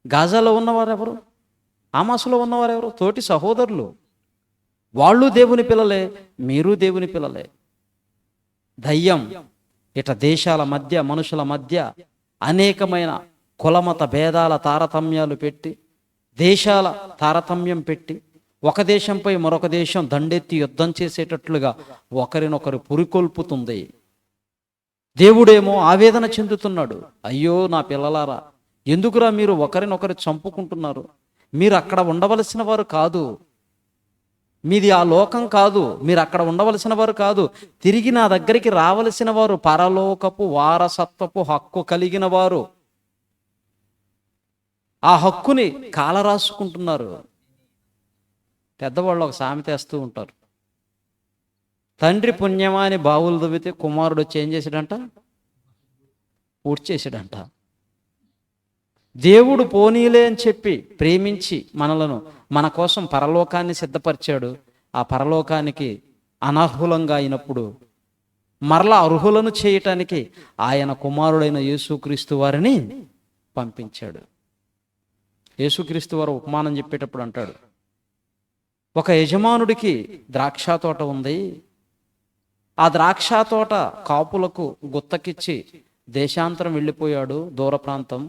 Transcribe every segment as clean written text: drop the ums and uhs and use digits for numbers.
గాజాలో ఉన్నవారెవరు? ఆమాసులో ఉన్నవారెవరు? తోటి సహోదరులు. వాళ్ళు దేవుని పిల్లలే, మీరు దేవుని పిల్లలే. దయ్యం ఇట దేశాల మధ్య, మనుషుల మధ్య అనేకమైన కులమత భేదాల తారతమ్యాలు పెట్టి, దేశాల తారతమ్యం పెట్టి, ఒక దేశంపై మరొక దేశం దండెత్తి యుద్ధం చేసేటట్లుగా ఒకరినొకరు పురికొల్పుతుంది. దేవుడేమో ఆవేదన చెందుతున్నాడు. అయ్యో నా పిల్లలారా, ఎందుకురా మీరు ఒకరినొకరు చంపుకుంటున్నారు? మీరు అక్కడ ఉండవలసిన వారు కాదు, మీది ఆ లోకం కాదు, మీరు అక్కడ ఉండవలసిన వారు కాదు. తిరిగి నా దగ్గరికి రావలసిన వారు, పరలోకపు వారసత్వపు హక్కు కలిగిన వారు. ఆ హక్కుని కాలరాసుకుంటున్నారు. పెద్దవాళ్ళు ఒక సామెత వేస్తూ ఉంటారు. తండ్రి పుణ్యమా అని బావులు దువ్వితే కుమారుడు వచ్చి ఏం చేశాడంట? పూర్తి చేశాడంట. దేవుడు పోనీలే అని చెప్పి ప్రేమించి మనలను, మన కోసం పరలోకాన్ని సిద్ధపరిచాడు. ఆ పరలోకానికి అనర్హులంగా అయినప్పుడు మరలా అర్హులను చేయటానికి ఆయన కుమారుడైన యేసుక్రీస్తు వారిని పంపించాడు. యేసుక్రీస్తు వారు ఉపమానం చెప్పేటప్పుడు అంటాడు, ఒక యజమానుడికి ద్రాక్ష తోట ఉంది. ఆ ద్రాక్ష తోట కాపులకు గుత్తకిచ్చి దేశాంతరం వెళ్ళిపోయాడు, దూర ప్రాంతం.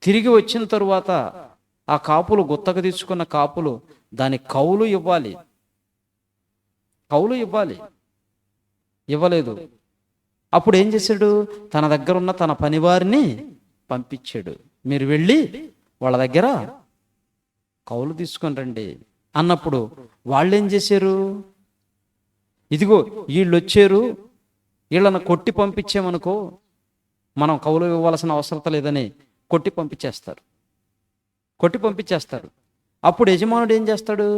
తిరిగి వచ్చిన తరువాత ఆ కాపులు, గుత్తకు తీసుకున్న కాపులు దాని కౌలు ఇవ్వాలి. ఇవ్వలేదు. అప్పుడు ఏం చేశాడు? తన దగ్గర ఉన్న తన పనివారిని పంపించాడు. మీరు వెళ్ళి వాళ్ళ దగ్గర కౌలు తీసుకొని రండి అన్నప్పుడు వాళ్ళు ఏం చేశారు? ఇదిగో వీళ్ళు వచ్చారు, వీళ్ళను కొట్టి పంపించామనుకో మనం కౌలు ఇవ్వాల్సిన అవసరం లేదని కొట్టి పంపించేస్తారు. అప్పుడు యజమానుడు ఏం చేస్తాడు?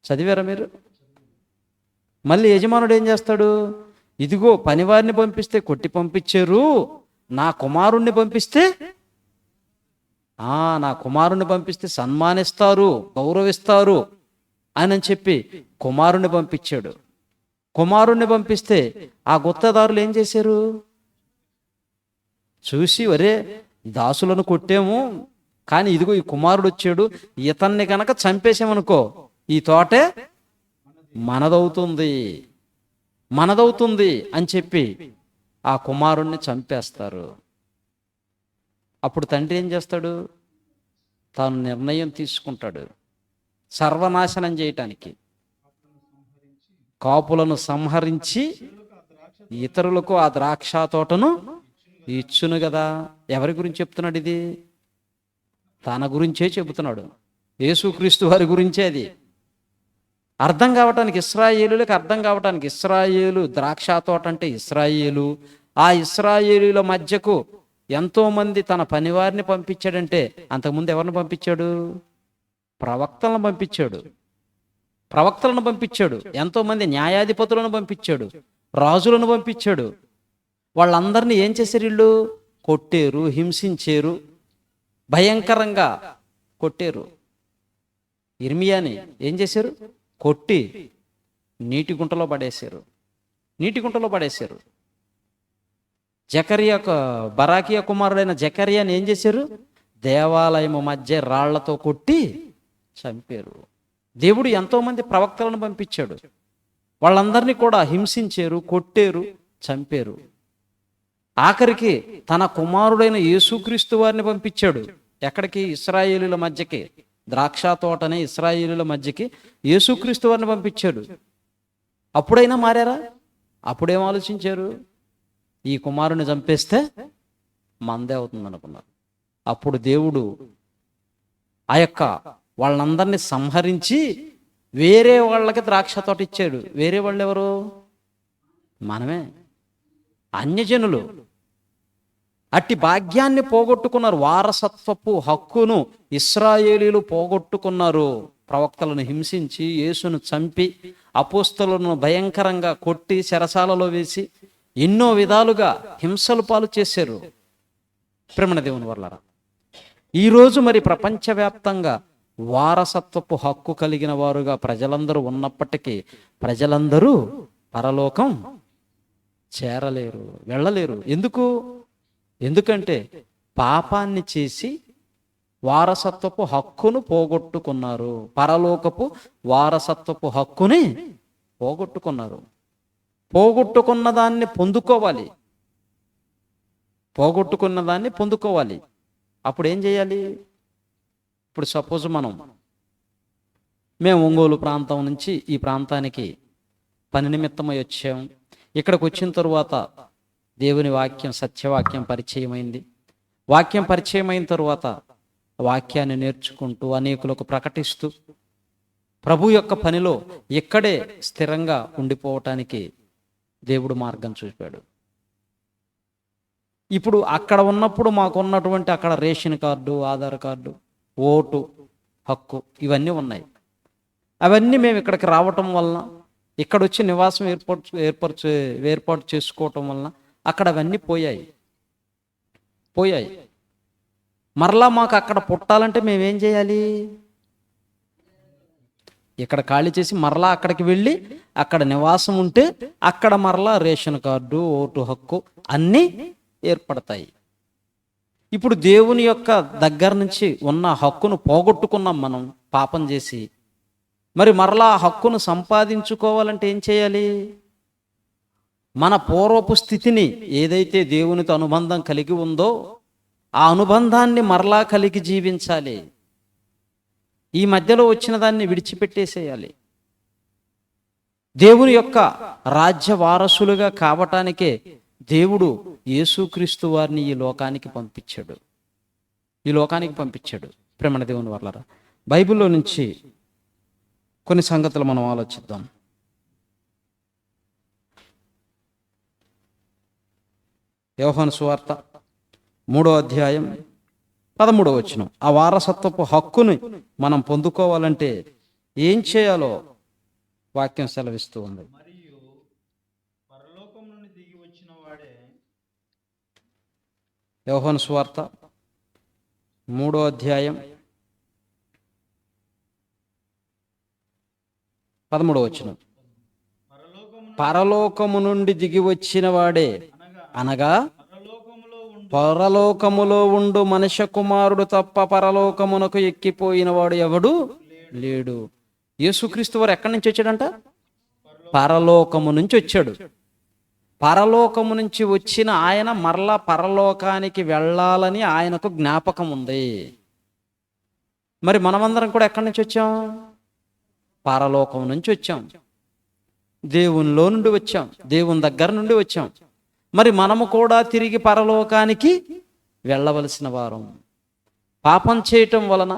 చదివారా మీరు? మళ్ళీ యజమానుడు ఏం చేస్తాడు? ఇదిగో పనివారిని పంపిస్తే కొట్టి పంపించారు, నా కుమారుణ్ణి పంపిస్తే సన్మానిస్తారు, గౌరవిస్తారు అని చెప్పి కుమారుణ్ణి పంపించాడు. కుమారుణ్ణి పంపిస్తే ఆ గుత్తదారులు ఏం చేశారు? చూసి, ఒరే దాసులను కొట్టాము, కానీ ఇదిగో ఈ కుమారుడు వచ్చాడు, ఇతన్ని కనుక చంపేసామనుకో ఈ తోటే మనదవుతుంది అని చెప్పి ఆ కుమారుణ్ణి చంపేస్తారు. అప్పుడు తండ్రి ఏం చేస్తాడు? తాను నిర్ణయం తీసుకుంటాడు సర్వనాశనం చేయటానికి. కాపులను సంహరించి ఇతరులకు ఆ ద్రాక్ష తోటను ఇచ్చును కదా. ఎవరి గురించి చెప్తున్నాడు ఇది? తన గురించే చెబుతున్నాడు. యేసుక్రీస్తు వారి గురించే అది. అర్థం కావటానికి, ఇశ్రాయేలులకు అర్థం కావటానికి, ఇశ్రాయేలు ద్రాక్ష తోట అంటే ఇశ్రాయేలు. ఆ ఇశ్రాయేలుల మధ్యకు ఎంతో మంది తన పనివారిని పంపించాడంటే, అంతకుముందు ఎవరిని పంపించాడు? ప్రవక్తలను పంపించాడు. ఎంతో మంది న్యాయాధిపతులను పంపించాడు, రాజులను పంపించాడు. వాళ్ళందరినీ ఏం చేశారు? వీళ్ళు కొట్టారు, హింసించారు, భయంకరంగా కొట్టారు. ఇర్మియాని ఏం చేశారు? కొట్టి నీటి గుంటలో పడేశారు. బరాకియా కుమారుడైన జకర్యాని ఏం చేశారు? దేవాలయము మధ్య రాళ్లతో కొట్టి చంపారు. దేవుడు ఎంతోమంది ప్రవక్తలను పంపించాడు. వాళ్ళందరినీ కూడా హింసించారు, కొట్టారు, చంపారు. ఆఖరికి తన కుమారుడైన యేసుక్రీస్తు వారిని పంపించాడు. ఎక్కడికి? ఇశ్రాయేలుల మధ్యకి. ద్రాక్ష తోటనే ఇశ్రాయేలుల మధ్యకి యేసుక్రీస్తు వారిని పంపించాడు. అప్పుడైనా మారారా? అప్పుడేం ఆలోచించారు? ఈ కుమారుని చంపేస్తే మందే అవుతుంది అనుకున్నారు. అప్పుడు దేవుడు ఆ యొక్క వాళ్ళందరినీ సంహరించి వేరే వాళ్ళకి ద్రాక్ష తోట ఇచ్చాడు. వేరే వాళ్ళు ఎవరు? మనమే, అన్యజనులు. అట్టి భాగ్యాన్ని పోగొట్టుకున్నారు. వారసత్వపు హక్కును ఇశ్రాయేలీలు పోగొట్టుకున్నారు. ప్రవక్తలను హింసించి, యేసును చంపి, అపోస్తలులను భయంకరంగా కొట్టి చెరసాలలో వేసి ఎన్నో విధాలుగా హింసలు పాలు చేశారు. ప్రేమణ దేవుని వల్లరా, ఈరోజు మరి ప్రపంచవ్యాప్తంగా వారసత్వపు హక్కు కలిగిన వారుగా ప్రజలందరూ ఉన్నప్పటికీ ప్రజలందరూ పరలోకం చేరలేరు, వెళ్ళలేరు. ఎందుకు? ఎందుకంటే పాపాన్ని చేసి వారసత్వపు హక్కును పోగొట్టుకున్నారు. పరలోకపు వారసత్వపు హక్కుని పోగొట్టుకున్నారు. పోగొట్టుకున్న దాన్ని పొందుకోవాలి. పోగొట్టుకున్న దాన్ని పొందుకోవాలి. అప్పుడు ఏం చేయాలి? ఇప్పుడు సపోజ్ మేము ఒంగోలు ప్రాంతం నుంచి ఈ ప్రాంతానికి పని నిమిత్తమై వచ్చాం. ఇక్కడికి వచ్చిన తరువాత దేవుని వాక్యం, సత్యవాక్యం పరిచయమైంది. వాక్యం పరిచయమైన తరువాత వాక్యాన్ని నేర్చుకుంటూ అనేకులకు ప్రకటిస్తూ ప్రభు యొక్క పనిలో ఇక్కడే స్థిరంగా ఉండిపోవటానికి దేవుడు మార్గం చూపాడు. ఇప్పుడు అక్కడ ఉన్నప్పుడు మాకున్నటువంటి అక్కడ ration card, Aadhaar card, vote హక్కు ఇవన్నీ ఉన్నాయి. అవన్నీ మేము ఇక్కడికి రావటం వలన, ఇక్కడ వచ్చి నివాసం ఏర్పాటు చేసుకోవటం వలన అక్కడ అవన్నీ పోయాయి. మరలా మాకు అక్కడ పుట్టాలంటే మేమేం చేయాలి? ఇక్కడ ఖాళీ చేసి మరలా అక్కడికి వెళ్ళి అక్కడ నివాసం ఉంటే అక్కడ మరలా రేషన్ కార్డు, ఓటు హక్కు అన్నీ ఏర్పడతాయి. ఇప్పుడు దేవుని యొక్క దగ్గర నుంచి ఉన్న హక్కును పోగొట్టుకున్నాం మనం పాపం చేసి. మరి మరలా హక్కును సంపాదించుకోవాలంటే ఏం చేయాలి? మన పూర్వపు స్థితిని, ఏదైతే దేవునితో అనుబంధం కలిగి ఉందో ఆ అనుబంధాన్ని మరలా కలిగి జీవించాలి. ఈ మధ్యలో వచ్చిన దాన్ని విడిచిపెట్టేసేయాలి. దేవుని యొక్క రాజ్య వారసులుగా కావటానికే దేవుడు యేసుక్రీస్తు వారిని ఈ లోకానికి పంపించాడు. ప్రేమణ దేవుని వర్లారా, బైబిల్లో నుంచి కొన్ని సంగతులు మనం ఆలోచిద్దాం. యోహాను సువార్త 3వ అధ్యాయం 13వ వచనం. ఆ వారసత్వపు హక్కుని మనం పొందుకోవాలంటే ఏం చేయాలో వాక్యం సెలవిస్తూ ఉంది. యోహాను సువార్త 3వ అధ్యాయం 13వ వచనం. పరలోకము నుండి దిగి వచ్చిన వాడే, అనగా పరలోకములో ఉండు మనుష్య కుమారుడు తప్ప పరలోకమునకు ఎక్కిపోయిన వాడు ఎవడు లేడు. యేసుక్రీస్తు వారు ఎక్కడి నుంచి వచ్చాడంట? పరలోకము నుంచి వచ్చాడు. పరలోకము నుంచి వచ్చిన ఆయన మరలా పరలోకానికి వెళ్ళాలని ఆయనకు జ్ఞాపకం ఉంది. మరి మనమందరం కూడా ఎక్కడి నుంచి వచ్చాం? పరలోకం నుంచి వచ్చాం. దేవునిలో నుండి వచ్చాం, దేవుని దగ్గర నుండి వచ్చాం. మరి మనము కూడా తిరిగి పరలోకానికి వెళ్ళవలసిన వారం. పాపం చేయటం వలన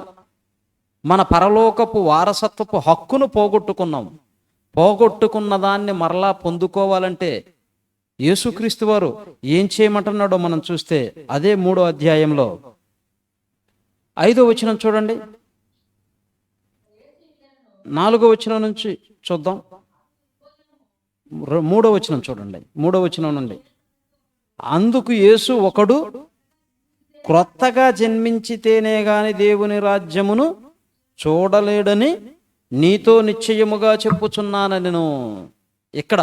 మన పరలోకపు వారసత్వపు హక్కును పోగొట్టుకున్నాం. పోగొట్టుకున్న దాన్ని మరలా పొందుకోవాలంటే యేసుక్రీస్తు వారు ఏం చేయమంటున్నాడో మనం చూస్తే అదే 3వ అధ్యాయంలో 5వ వచనం చూడండి. 4వ వచనం నుంచి చూద్దాం. 3వ వచనం చూడండి. 3వ వచనం నుండి, అందుకు యేసు ఒకడు క్రొత్తగా జన్మించితేనే గాని దేవుని రాజ్యమును చూడలేడని నీతో నిశ్చయముగా చెప్పుచున్నానని. ఇక్కడ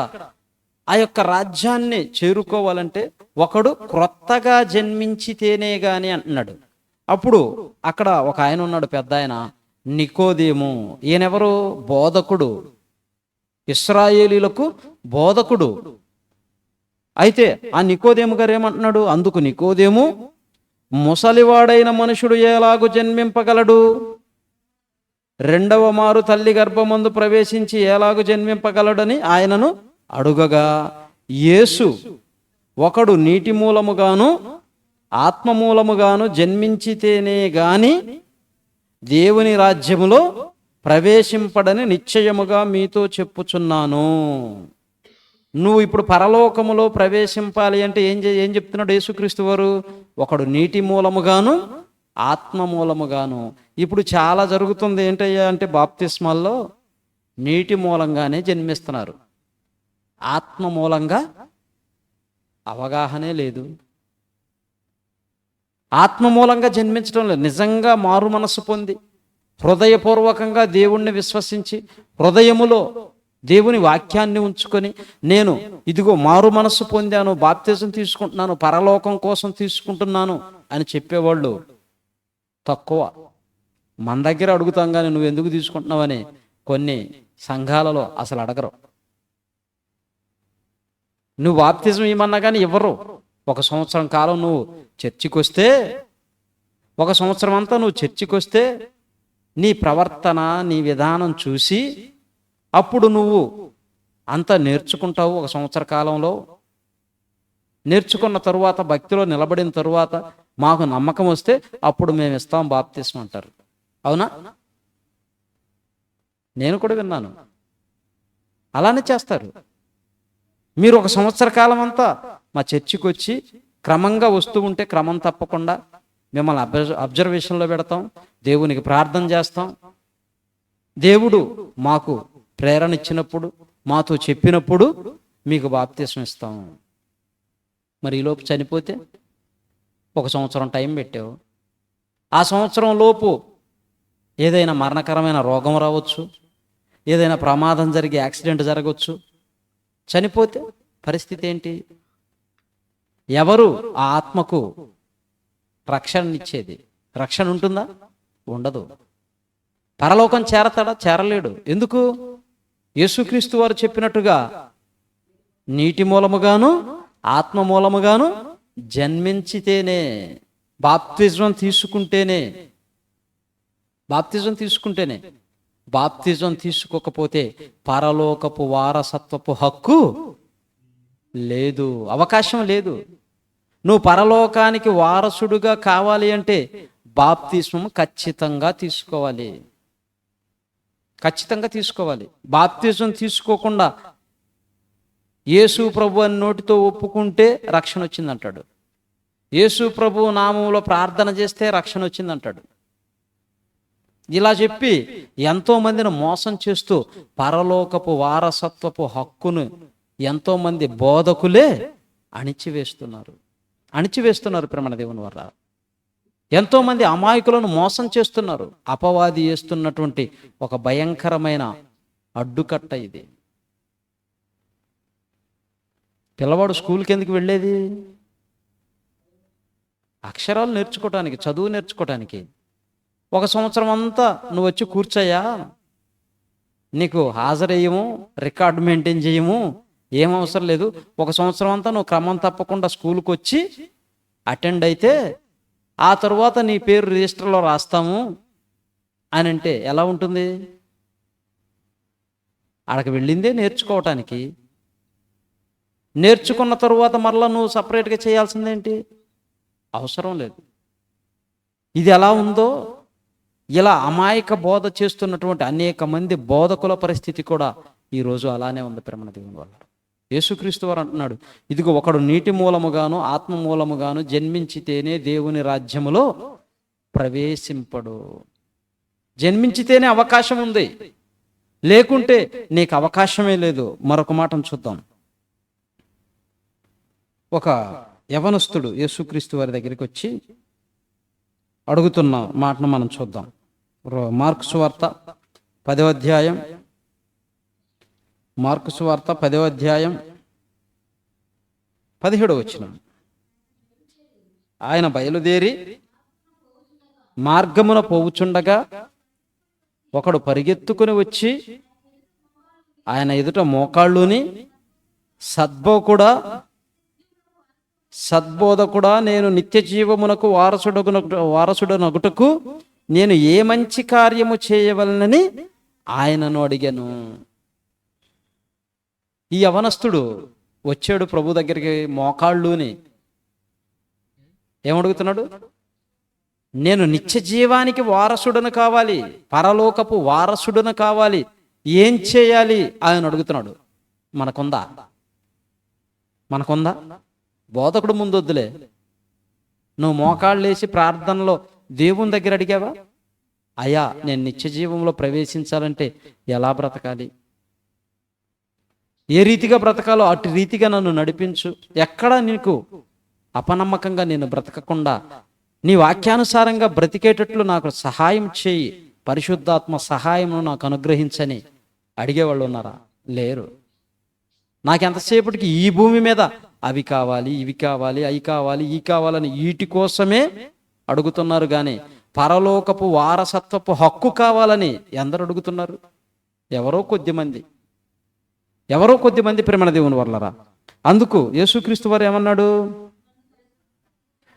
ఆ యొక్క రాజ్యాన్ని చేరుకోవాలంటే ఒకడు క్రొత్తగా జన్మించితేనే గాని అంటున్నాడు. అప్పుడు అక్కడ ఒక ఆయన ఉన్నాడు, పెద్ద ఆయన, నికోదేము. ఈయనెవరు? బోధకుడు, ఇశ్రాయేలీలకు బోధకుడు. అయితే ఆ నికోదేము గారు ఏమంటున్నాడు? అందుకు నికోదేము, ముసలివాడైన మనుషుడు ఎలాగు జన్మింపగలడు? రెండవ మారు తల్లి గర్భమందు ప్రవేశించి ఎలాగు జన్మింపగలడని ఆయనను అడుగగా, యేసు, ఒకడు నీటి మూలముగాను ఆత్మ మూలముగాను జన్మించితేనే గాని దేవుని రాజ్యములో ప్రవేశింపడని నిశ్చయముగా మీతో చెప్పుచున్నాను. నువ్వు ఇప్పుడు పరలోకములో ప్రవేశింపాలి అంటే ఏం చెప్తున్నాడు యేసుక్రీస్తు వారు? ఒకడు నీటి మూలముగాను ఆత్మ మూలముగాను. ఇప్పుడు చాలా జరుగుతుంది ఏంటయ్యా అంటే, బాప్తిస్మాల్లో నీటి మూలంగానే జన్మిస్తున్నారు, ఆత్మ మూలంగా అవగాహనే లేదు. ఆత్మ మూలంగా జన్మించడం లేదు. నిజంగా మారు మనస్సు పొంది హృదయపూర్వకంగా దేవుణ్ణి విశ్వసించి హృదయములో దేవుని వాక్యాన్ని ఉంచుకొని నేను ఇదిగో మారు మనస్సు పొందాను, బాప్తిజం తీసుకుంటున్నాను, పరలోకం కోసం తీసుకుంటున్నాను అని చెప్పేవాళ్ళు తక్కువ. మన దగ్గర అడుగుతాం కానీ నువ్వు ఎందుకు తీసుకుంటున్నావని కొన్ని సంఘాలలో అసలు అడగరు. నువ్వు బాప్తిజం ఇవ్వమన్నా కానీ ఇవ్వరు. 1 సంవత్సరం కాలం నువ్వు చర్చికి వస్తే, 1 సంవత్సరం అంతా నువ్వు చర్చికి వస్తే నీ ప్రవర్తన, నీ విధానం చూసి అప్పుడు నువ్వు అంతా నేర్చుకుంటావు. 1 సంవత్సర కాలంలో నేర్చుకున్న తరువాత, భక్తిలో నిలబడిన తరువాత మాకు నమ్మకం వస్తే అప్పుడు మేము ఇస్తాం బాప్తిస్మం అంటారు. అవునా? నేను కూడా విన్నాను. అలానే చేస్తారు. మీరు 1 సంవత్సర కాలం అంతా మా చర్చికి వచ్చి క్రమంగా వస్తూ ఉంటే క్రమం తప్పకుండా మిమ్మల్ని అబ్జర్వేషన్లో పెడతాం, దేవునికి ప్రార్థన చేస్తాం, దేవుడు మాకు ప్రేరణ ఇచ్చినప్పుడు, మాతో చెప్పినప్పుడు మీకు బాప్తిస్మం ఇస్తాం. మరి ఈలోపు చనిపోతే 1 సంవత్సరం టైం పెట్టావు. ఆ సంవత్సరం లోపు ఏదైనా మరణకరమైన రోగం రావచ్చు, ఏదైనా ప్రమాదం జరిగి యాక్సిడెంట్ జరగవచ్చు. చనిపోతే పరిస్థితి ఏంటి? ఎవరు ఆ ఆత్మకు రక్షణనిచ్చేది? రక్షణ ఉంటుందా? ఉండదు. పరలోకం చేరతాడా? చేరలేడు. ఎందుకు? యేసుక్రీస్తు వారు చెప్పినట్టుగా నీటి మూలముగాను ఆత్మ మూలముగాను జన్మించితేనే, బాప్తిజం తీసుకుంటేనే. బాప్తిజం తీసుకోకపోతే పరలోకపు వారసత్వపు హక్కు లేదు, అవకాశం లేదు. నువ్వు పరలోకానికి వారసుడుగా కావాలి అంటే బాప్తిస్మం ఖచ్చితంగా తీసుకోవాలి. బాప్తిజం తీసుకోకుండా యేసు ప్రభు అని నోటితో ఒప్పుకుంటే రక్షణ వచ్చిందంటాడు. యేసు ప్రభు నామంలో ప్రార్థన చేస్తే రక్షణ వచ్చిందంటాడు. ఇలా చెప్పి ఎంతో మందిని మోసం చేస్తూ పరలోకపు వారసత్వపు హక్కును ఎంతో మంది బోధకులే అణిచివేస్తున్నారు ప్రేమ దేవుని వల్ల. ఎంతో మంది అమాయకులను మోసం చేస్తున్నారు. అపవాది చేస్తున్నటువంటి ఒక భయంకరమైన అడ్డుకట్ట ఇది. పిల్లవాడు స్కూల్కి ఎందుకు వెళ్ళేది? అక్షరాలు నేర్చుకోవటానికి, చదువు నేర్చుకోవటానికి. 1 సంవత్సరం అంతా నువ్వు వచ్చి కూర్చోయా, నీకు హాజరయ్యము, రికార్డు మెయింటైన్ చేయము, ఏం అవసరం లేదు. 1 సంవత్సరం అంతా నువ్వు క్రమం తప్పకుండా స్కూల్కి వచ్చి అటెండ్ అయితే ఆ తర్వాత నీ పేరు రిజిస్టర్లో రాస్తాము అని అంటే ఎలా ఉంటుంది? అక్కడికి వెళ్ళిందే నేర్చుకోవటానికి. నేర్చుకున్న తరువాత మరలా నువ్వు సపరేట్గా చేయాల్సిందేంటి? అవసరం లేదు. ఇది ఎలా ఉందో, ఇలా అమాయక బోధ చేస్తున్నటువంటి అనేక మంది బోధకుల పరిస్థితి కూడా ఈరోజు అలానే ఉంది ప్రేమ దేవుని వల్ల. యేసుక్రీస్తు వారు అంటున్నాడు, ఇదిగో ఒకడు నీటి మూలముగాను ఆత్మ మూలముగాను జన్మించితేనే దేవుని రాజ్యములో ప్రవేశింపడు. జన్మించితేనే అవకాశం ఉంది, లేకుంటే నీకు అవకాశమే లేదు. మరొక మాటను చూద్దాం. ఒక యవనస్తుడు యేసుక్రీస్తు వారి దగ్గరికి వచ్చి అడుగుతున్న మాటను మనం చూద్దాం. మార్కు సువార్త 10వ అధ్యాయం, మార్కు సువార్త 10వ అధ్యాయం 17వ వచనం. ఆయన బయలుదేరి మార్గమున పోవుచుండగా ఒకడు పరిగెత్తుకుని వచ్చి ఆయన ఎదుట మోకాళ్ళుని, సద్బోధకుడా, నేను నిత్య జీవమునకు వారసుడనగుటకు నేను ఏ మంచి కార్యము చేయవలనని ఆయనను అడిగాను. ఈ యవనస్తుడు వచ్చాడు ప్రభు దగ్గరికి మోకాళ్ళుని. ఏమడుగుతున్నాడు? నేను నిత్య జీవానికి వారసుడను కావాలి, పరలోకపు వారసుడను కావాలి, ఏం చేయాలి ఆయన అడుగుతున్నాడు. మనకుందా? బోధకుడు ముందొద్దులే, నువ్వు మోకాళ్ళు వేసి ప్రార్థనలో దేవుని దగ్గర అడిగావా? అయ్యా, నేను నిత్య జీవంలో ప్రవేశించాలంటే ఎలా బ్రతకాలి, ఏ రీతిగా బ్రతకాలో అటు రీతిగా నన్ను నడిపించు, ఎక్కడా నీకు అపనమ్మకంగా నేను బ్రతకకుండా నీ వాక్యానుసారంగా బ్రతికేటట్లు నాకు సహాయం చేయి, పరిశుద్ధాత్మ సహాయమును నాకు అనుగ్రహించని అడిగేవాళ్ళు ఉన్నారా? లేరు. నాకెంతసేపటికి ఈ భూమి మీద అవి కావాలి, ఇవి కావాలి, అవి కావాలి, ఈ కావాలని వీటి కోసమే అడుగుతున్నారు. కానీ పరలోకపు వారసత్వపు హక్కు కావాలని ఎందరు అడుగుతున్నారు? ఎవరో కొద్దిమంది ప్రేమణ దేవుని వర్లరా. అందుకు యేసుక్రీస్తు వారు ఏమన్నాడు?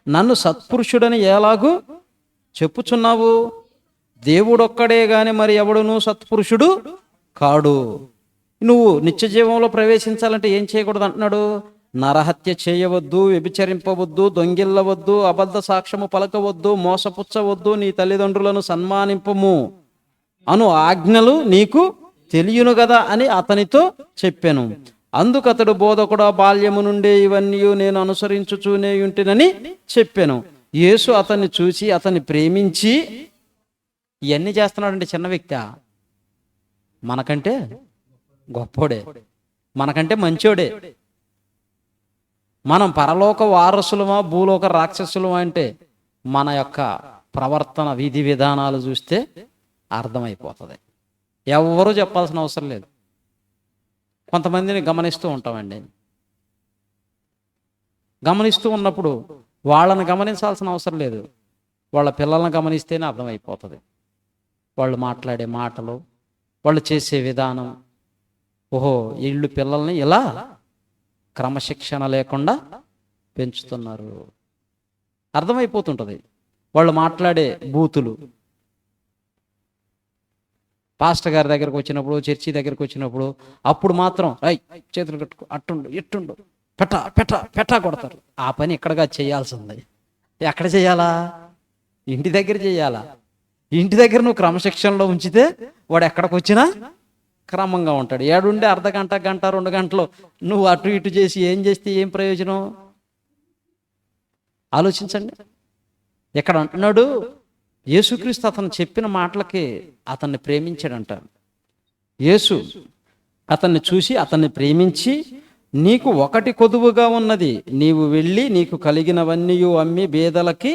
నన్ను సత్పురుషుడని ఎలాగూ చెప్పుచున్నావు? దేవుడొక్కడే గాని మరి ఎవడును సత్పురుషుడు కాడు. నువ్వు నిత్య జీవంలో ప్రవేశించాలంటే ఏం చేయకూడదు అంటున్నాడు? నరహత్య చేయవద్దు, వ్యభిచరింపవద్దు, దొంగిల్లవద్దు, అబద్ధ సాక్ష్యము పలకవద్దు, మోసపుచ్చవద్దు, నీ తల్లిదండ్రులను సన్మానింపము అను ఆజ్ఞలు నీకు తెలియను కదా అని అతనితో చెప్పాను. అందుకతడు బోధకుడా, బాల్యము నుండే ఇవన్నీ నేను అనుసరించుచూనే ఉంటినని చెప్పాను. యేసు అతన్ని చూసి అతన్ని ప్రేమించి, ఇవన్నీ చేస్తున్నాడంటే చిన్న వ్యక్తి, మనకంటే గొప్పోడే, మనకంటే మంచోడే. మనం పరలోక వారసులమా భూలోక రాక్షసులమా అంటే మన యొక్క ప్రవర్తన విధి విధానాలు చూస్తే అర్థమైపోతుంది. ఎవరూ చెప్పాల్సిన అవసరం లేదు. కొంతమందిని గమనిస్తూ ఉంటామండి. గమనిస్తూ ఉన్నప్పుడు వాళ్ళని గమనించాల్సిన అవసరం లేదు, వాళ్ళ పిల్లల్ని గమనిస్తేనే అర్థమైపోతుంది. వాళ్ళు మాట్లాడే మాటలు, వాళ్ళు చేసే విధానం, ఓహో వీళ్ళు పిల్లల్ని ఇలా క్రమశిక్షణ లేకుండా పెంచుతున్నారు, అర్థమైపోతుంటుంది. వాళ్ళు మాట్లాడే బూతులు, పాస్టర్ గారి దగ్గరకు వచ్చినప్పుడు, చర్చి దగ్గరకు వచ్చినప్పుడు అప్పుడు మాత్రం చేతులు కట్టుకో, అట్టుండు, ఇట్టుండు, పెట్టా కొడతారు. ఆ పని ఇక్కడగా చేయాల్సింది. ఎక్కడ చేయాలా? ఇంటి దగ్గర చేయాలా? ఇంటి దగ్గర నువ్వు క్రమశిక్షణలో ఉంచితే వాడు ఎక్కడికి వచ్చినా క్రమంగా ఉంటాడు. ఏడుండే అర్ధగంట, గంట, 2 గంటలు నువ్వు అటు ఇటు చేసి ఏం చేస్తే ఏం ప్రయోజనం? ఆలోచించండి. ఇక్కడ అంటున్నాడు, యేసుక్రీస్తు అతను చెప్పిన మాటలకి అతన్ని ప్రేమించాడంట. యేసు అతన్ని చూసి అతన్ని ప్రేమించి, నీకు ఒకటి కొదువుగా ఉన్నది, నీవు వెళ్ళి నీకు కలిగినవన్నీ అమ్మి బేదలకి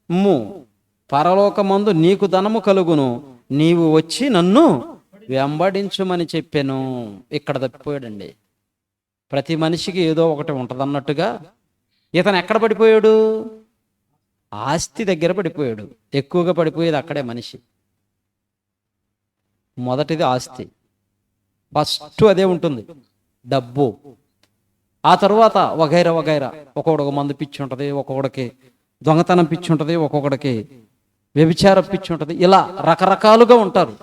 ఇమ్ము, పరలోకమందు నీకు ధనము కలుగును, నీవు వచ్చి నన్ను వెంబడించుమని చెప్పాను. ఇక్కడ తప్పిపోయాడండి. ప్రతి మనిషికి ఏదో ఒకటి ఉంటుంది అన్నట్టుగా ఇతను ఎక్కడ పడిపోయాడు? ఆస్తి దగ్గర పడిపోయాడు. ఎక్కువగా పడిపోయేది అక్కడే మనిషి. మొదటిది ఆస్తి, ఫస్ట్ అదే ఉంటుంది, డబ్బు. ఆ తర్వాత వగైరా వగైరా. ఒక్కొక్కడికి మందు పిచ్చి ఉంటుంది, ఒక్కొక్కడికి దొంగతనం పిచ్చి ఉంటుంది, ఒక్కొక్కడికి వ్యభిచార పిచ్చి ఉంటుంది. ఇలా రకరకాలుగా ఉంటారు.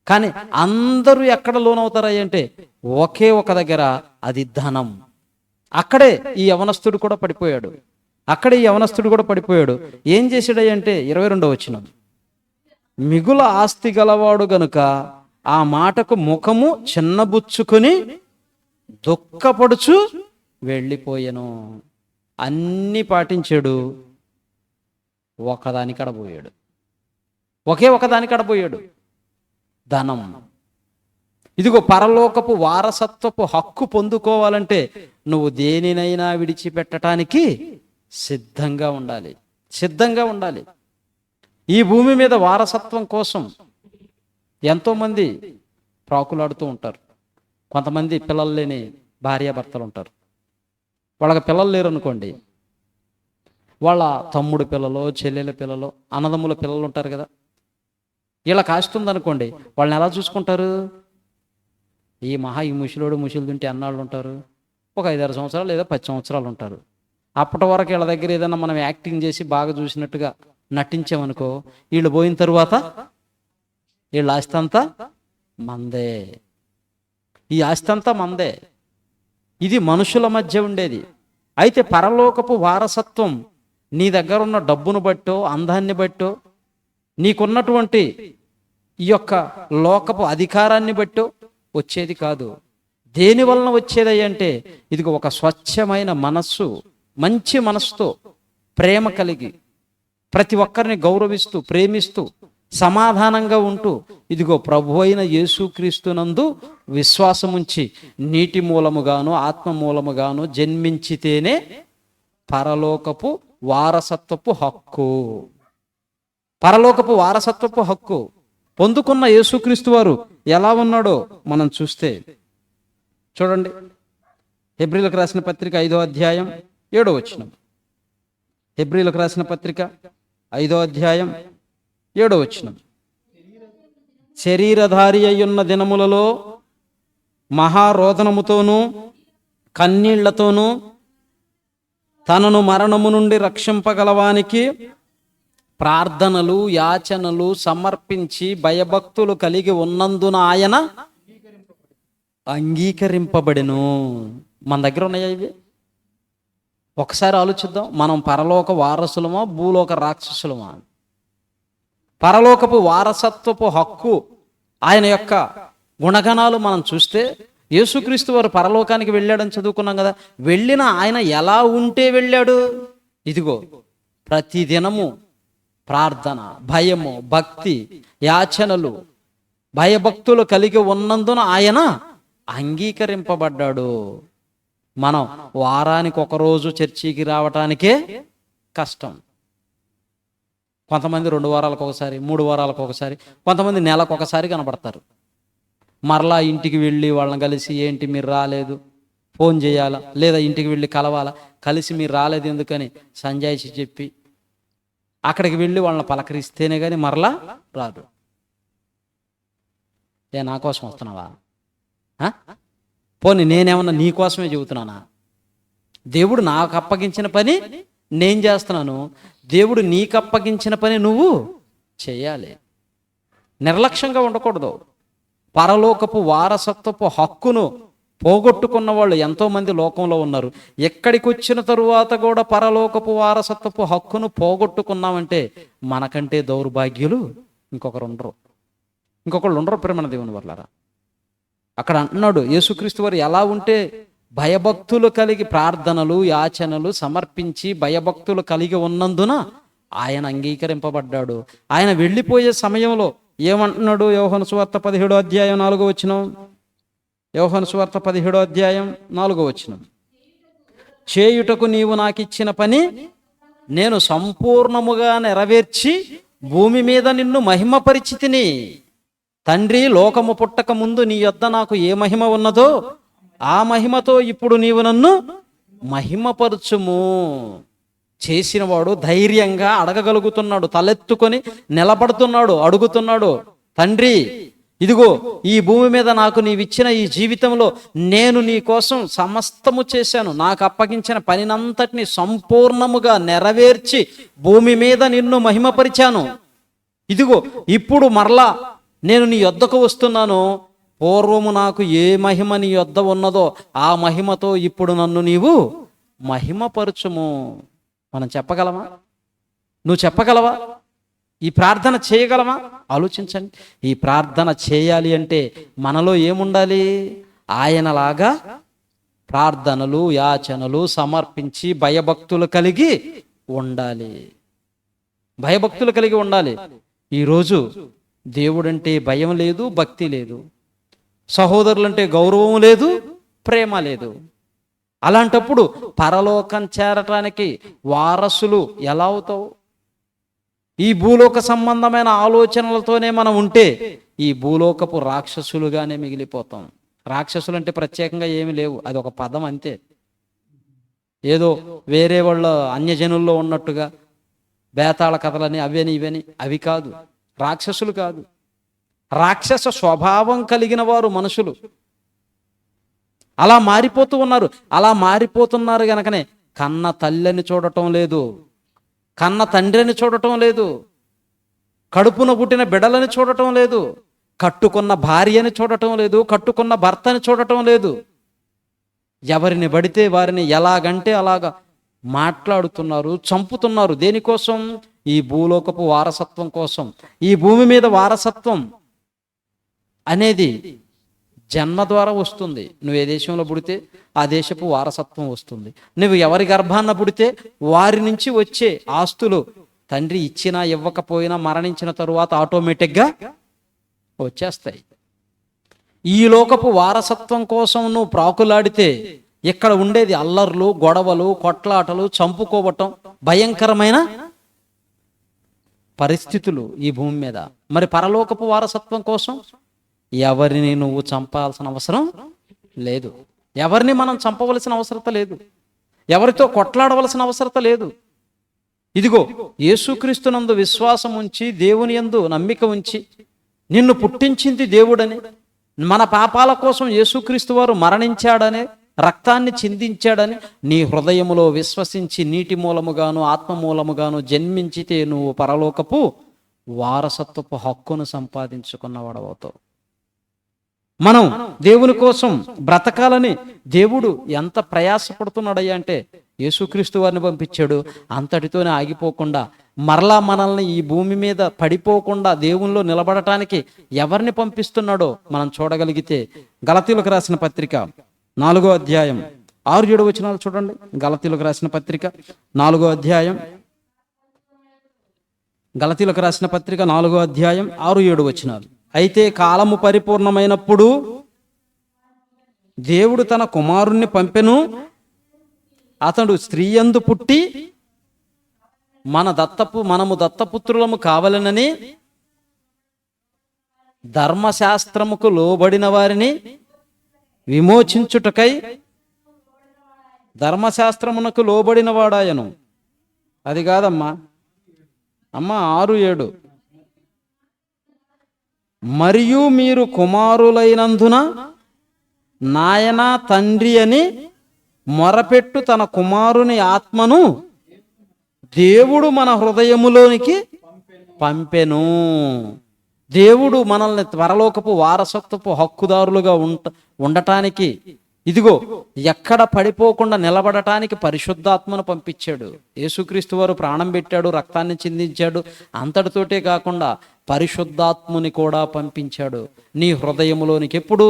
కానీ అందరూ ఎక్కడ లోనవుతారా అంటే ఒకే ఒక దగ్గర, అది ధనం. అక్కడే ఈ యవనస్తుడు కూడా పడిపోయాడు. ఏం చేశాడంటే 22వ వచనం, మిగుల ఆస్తి గలవాడు గనుక ఆ మాటకు ముఖము చిన్నబుచ్చుకొని దుఃఖపడుచు వెళ్ళిపోయాను. అన్నీ పాటించాడు, ఒకే ఒకదానికడ పోయాడు, ధనం. ఇదిగో పరలోకపు వారసత్వపు హక్కు పొందుకోవాలంటే నువ్వు దేనినైనా విడిచిపెట్టడానికి సిద్ధంగా ఉండాలి. ఈ భూమి మీద వారసత్వం కోసం ఎంతోమంది ప్రాకులాడుతూ ఉంటారు. కొంతమంది పిల్లలు లేని భార్యాభర్తలు ఉంటారు. వాళ్ళకి పిల్లలు లేరు అనుకోండి, వాళ్ళ తమ్ముడు పిల్లలు, చెల్లెల పిల్లలు, అన్నదమ్ముల పిల్లలు ఉంటారు కదా, ఇలా కాస్తుంది అనుకోండి, వాళ్ళని ఎలా చూసుకుంటారు? ఈ ముసలిదుంటే అన్నాళ్ళు ఉంటారు, ఒక 5-6 సంవత్సరాలు లేదా 10 సంవత్సరాలు ఉంటారు. అప్పటి వరకు వీళ్ళ దగ్గర ఏదైనా మనం యాక్టింగ్ చేసి బాగా చూసినట్టుగా నటించామనుకో, వీళ్ళు పోయిన తరువాత వీళ్ళ ఆస్తి అంతా మందే. ఈ ఆస్తి అంతా మందే. ఇది మనుషుల మధ్య ఉండేది. అయితే పరలోకపు వారసత్వం నీ దగ్గర ఉన్న డబ్బును బట్టో, అందాన్ని బట్టో, నీకున్నటువంటి ఈ యొక్క లోకపు అధికారాన్ని బట్టో వచ్చేది కాదు. దేని వలన వచ్చేది అంటే ఇదిగో ఒక స్వచ్ఛమైన మనస్సు, మంచి మనస్సుతో ప్రేమ కలిగి, ప్రతి ఒక్కరిని గౌరవిస్తూ, ప్రేమిస్తూ, సమాధానంగా ఉంటూ, ఇదిగో ప్రభు అయిన యేసుక్రీస్తునందు విశ్వాసముంచి నీటి మూలముగాను ఆత్మ మూలముగాను జన్మించితేనే పరలోకపు వారసత్వపు హక్కు. పొందుకున్న యేసుక్రీస్తు వారు ఎలా ఉన్నాడో మనం చూస్తే చూడండి, హెబ్రీలకు రాసిన పత్రిక 5వ అధ్యాయం 7వ వచనం. హెబ్రీలకు రాసిన పత్రిక 5వ అధ్యాయం 7వ వచనం. శరీరధారి అయ్యున్న దినములలో మహారోదనముతోనూ కన్నీళ్లతోనూ తనను మరణము నుండి రక్షింపగలవానికి ప్రార్థనలు యాచనలు సమర్పించి భయభక్తులు కలిగి ఉన్నందున ఆయన అంగీకరింపబడెను. మన దగ్గర ఉన్నాయా ఇవి? ఒకసారి ఆలోచిద్దాం. మనం పరలోక వారసులమా భూలోక రాక్షసులమా? పరలోకపు వారసత్వపు హక్కు, ఆయన యొక్క గుణగణాలు మనం చూస్తే యేసుక్రీస్తు వారు పరలోకానికి వెళ్ళాడని చదువుకున్నాం కదా. వెళ్ళిన ఆయన ఎలా ఉంటే వెళ్ళాడు? ఇదిగో ప్రతిదినము ప్రార్థన, భయము, భక్తి, యాచనలు, భయభక్తులు కలిగి ఉన్నందున ఆయన అంగీకరింపబడ్డాడు. మనం వారానికి ఒకరోజు చర్చికి రావటానికే కష్టం. కొంతమంది 2 వారాలకు ఒకసారి, 3 వారాలకు ఒకసారి, కొంతమంది నెలకు ఒకసారి కనబడతారు. మరలా ఇంటికి వెళ్ళి వాళ్ళని కలిసి, ఏంటి మీరు రాలేదు, ఫోన్ చేయాలా, లేదా ఇంటికి వెళ్ళి కలవాలా, కలిసి మీరు రాలేదు ఎందుకని సంజాయిషి చెప్పి అక్కడికి వెళ్ళి వాళ్ళని పలకరిస్తేనే కానీ మరలా రాదు. నా కోసం వస్తున్నావా? పోనీ నేనేమన్నా నీ కోసమే చెబుతున్నానా? దేవుడు నాకు అప్పగించిన పని నేను చేస్తున్నాను, దేవుడు నీకు అప్పగించిన పని నువ్వు చేయాలి. నిర్లక్ష్యంగా ఉండకూడదు. పరలోకపు వారసత్వపు హక్కును పోగొట్టుకున్న వాళ్ళు ఎంతోమంది లోకంలో ఉన్నారు. ఎక్కడికి వచ్చిన తరువాత కూడా పరలోకపు వారసత్వపు హక్కును పోగొట్టుకున్నామంటే మనకంటే దౌర్భాగ్యులు ఇంకొకరు ఉండరు. ప్రేమ దేవుని వల్లారా, అక్కడ అంటున్నాడు యేసుక్రీస్తు వారు ఎలా ఉంటే భయభక్తులు కలిగి ప్రార్థనలు యాచనలు సమర్పించి భయభక్తులు కలిగి ఉన్నందున ఆయన అంగీకరింపబడ్డాడు. ఆయన వెళ్ళిపోయే సమయంలో ఏమంటున్నాడు? యోహాను సువార్త 17వ అధ్యాయం 4వ వచనం. యోహాను సువార్త 17వ అధ్యాయం 4వ వచనం. చేయుటకు నీవు నాకు ఇచ్చిన పని నేను సంపూర్ణముగా నెరవేర్చి భూమి మీద నిన్ను మహిమపరిచితిని. తండ్రి, లోకము పుట్టక ముందు నీ యొద్ద నాకు ఏ మహిమ ఉన్నదో ఆ మహిమతో ఇప్పుడు నీవు నన్ను మహిమపరచుము. చేసినవాడు ధైర్యంగా అడగగలుగుతున్నాడు, తలెత్తుకొని నిలబడుతున్నాడు, అడుగుతున్నాడు, తండ్రి ఇదిగో ఈ భూమి మీద నాకు నీవిచ్చిన ఈ జీవితంలో నేను నీ కోసం సమస్తము చేశాను, నాకు అప్పగించిన పనినంతటిని సంపూర్ణముగా నెరవేర్చి భూమి మీద నిన్ను మహిమపరిచాను. ఇదిగో ఇప్పుడు మరలా నేను నీ యొద్దకు వస్తున్నాను. పూర్వము నాకు ఏ మహిమ నీ యొద్ద ఉన్నదో ఆ మహిమతో ఇప్పుడు నన్ను నీవు మహిమపరచుము. మనం చెప్పగలమా? నువ్వు చెప్పగలవా? ఈ ప్రార్థన చేయగలమా? ఆలోచించండి. ఈ ప్రార్థన చేయాలి అంటే మనలో ఏముండాలి? ఆయనలాగా ప్రార్థనలు యాచనలు సమర్పించి భయభక్తులు కలిగి ఉండాలి. భయభక్తులు కలిగి ఉండాలి. ఈరోజు దేవుడంటే భయం లేదు, భక్తి లేదు. సహోదరులంటే గౌరవం లేదు, ప్రేమ లేదు. అలాంటప్పుడు పరలోకం చేరటానికి వారసులు ఎలా అవుతావు? ఈ భూలోక సంబంధమైన ఆలోచనలతోనే మనం ఉంటే ఈ భూలోకపు రాక్షసులుగానే మిగిలిపోతాం. రాక్షసులు అంటే ప్రత్యేకంగా ఏమి లేవు, అది ఒక పదం అంతే. ఏదో వేరే వాళ్ళ అన్యజనుల్లో ఉన్నట్టుగా బేతాళ కథలని అవని ఇవని అవి కాదు, రాక్షసులు కాదు. రాక్షస స్వభావం కలిగిన వారు మనుషులు. అలా మారిపోతూ ఉన్నారు. అలా మారిపోతున్నారు గనకనే కన్న తల్లిని చూడటం లేదు, కన్న తండ్రిని చూడటం లేదు, కడుపున పుట్టిన బిడ్డలని చూడటం లేదు, కట్టుకున్న భార్యని చూడటం లేదు, కట్టుకున్న భర్తని చూడటం లేదు. ఎవరిని పడితే వారిని ఎలాగంటే అలాగా మాట్లాడుతున్నారు, చంపుతున్నారు. దేనికోసం? ఈ భూలోకపు వారసత్వం కోసం. ఈ భూమి మీద వారసత్వం అనేది జన్మ ద్వారా వస్తుంది. నువ్వు ఏ దేశంలో పుడితే ఆ దేశపు వారసత్వం వస్తుంది. నువ్వు ఎవరి గర్భాన్న పుడితే వారి నుంచి వచ్చే ఆస్తులు తండ్రి ఇచ్చినా ఇవ్వకపోయినా మరణించిన తరువాత ఆటోమేటిక్గా వచ్చేస్తాయి. ఈ లోకపు వారసత్వం కోసం నువ్వు ప్రాకులాడితే ఇక్కడ ఉండేది అల్లర్లు, గొడవలు, కొట్లాటలు, చంపుకోవటం, భయంకరమైన పరిస్థితులు ఈ భూమి మీద. మరి పరలోకపు వారసత్వం కోసం ఎవరిని నువ్వు చంపాల్సిన అవసరం లేదు. ఎవరిని మనం చంపవలసిన అవసరత లేదు. ఎవరితో కొట్లాడవలసిన అవసరత లేదు. ఇదిగో యేసుక్రీస్తునందు విశ్వాసం ఉంచి, దేవుని యందు నమ్మిక ఉంచి, నిన్ను పుట్టించింది దేవుడని, మన పాపాల కోసం యేసుక్రీస్తు వారు మరణించాడని, రక్తాన్ని చిందించాడని నీ హృదయములో విశ్వసించి నీటి మూలముగాను ఆత్మ మూలముగాను జన్మించితే నువ్వు పరలోకపు వారసత్వపు హక్కును సంపాదించుకున్నవాడవుతావు. మనం దేవుని కోసం బ్రతకాలని దేవుడు ఎంత ప్రయాసపడుతున్నాడయ్యా అంటే యేసుక్రీస్తు వారిని పంపించాడు. అంతటితోనే ఆగిపోకుండా మరలా మనల్ని ఈ భూమి మీద పడిపోకుండా దేవునిలో నిలబడటానికి ఎవరిని పంపిస్తున్నాడో మనం చూడగలిగితే గలతీయులకు రాసిన పత్రిక 4వ అధ్యాయం 6-7 వచనాలు చూడండి. గలతీయులకు రాసిన పత్రిక 4వ అధ్యాయం, గలతీయులకు రాసిన పత్రిక 4వ అధ్యాయం 6-7 వచనాలు. అయితే కాలము పరిపూర్ణమైనప్పుడు దేవుడు తన కుమారుణ్ణి పంపెను. అతడు స్త్రీయందు పుట్టి మనము దత్తపుత్రులము కావాలనని ధర్మశాస్త్రముకు లోబడిన వారిని విమోచించుటకై ధర్మశాస్త్రమునకు లోబడిన వాడాయను. అది కాదమ్మా, 6-7. మరియు మీరు కుమారులైనందున నాయన తండ్రి అని మొరపెట్టు తన కుమారుని ఆత్మను దేవుడు మన హృదయములోనికి పంపెను. దేవుడు మనల్ని పరలోకపు వారసత్వపు హక్కుదారులుగా ఉండటానికి, ఇదిగో ఎక్కడ పడిపోకుండా నిలబడటానికి పరిశుద్ధాత్మను పంపించాడు. యేసుక్రీస్తు వారు ప్రాణం పెట్టాడు, రక్తాన్ని చిందించాడు. అంతటితోటే కాకుండా పరిశుద్ధాత్ముని కూడా పంపించాడు నీ హృదయములోనికి. ఎప్పుడు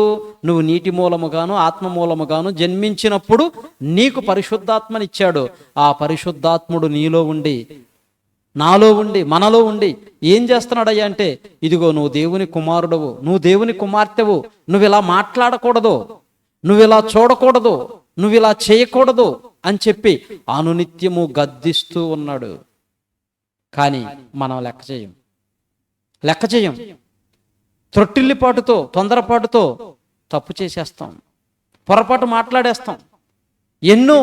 నువ్వు నీటి మూలముగాను ఆత్మ మూలముగాను జన్మించినప్పుడు నీకు పరిశుద్ధాత్మనిచ్చాడు. ఆ పరిశుద్ధాత్ముడు నీలో ఉండి, నాలో ఉండి, మనలో ఉండి ఏం చేస్తున్నాడయ్యా అంటే, ఇదిగో నువ్వు దేవుని కుమారుడవు, నువ్వు దేవుని కుమార్తెవు, నువ్వు ఇలా మాట్లాడకూడదు, నువ్వు ఇలా చూడకూడదు, నువ్వు ఇలా చేయకూడదు అని చెప్పి అనునిత్యము గద్దిస్తూ ఉన్నాడు. కానీ మనం లెక్క చేయం. త్రొట్టిల్లిపాటుతో, తొందరపాటుతో తప్పు చేసేస్తాం, పొరపాటు మాట్లాడేస్తాం. ఎన్నో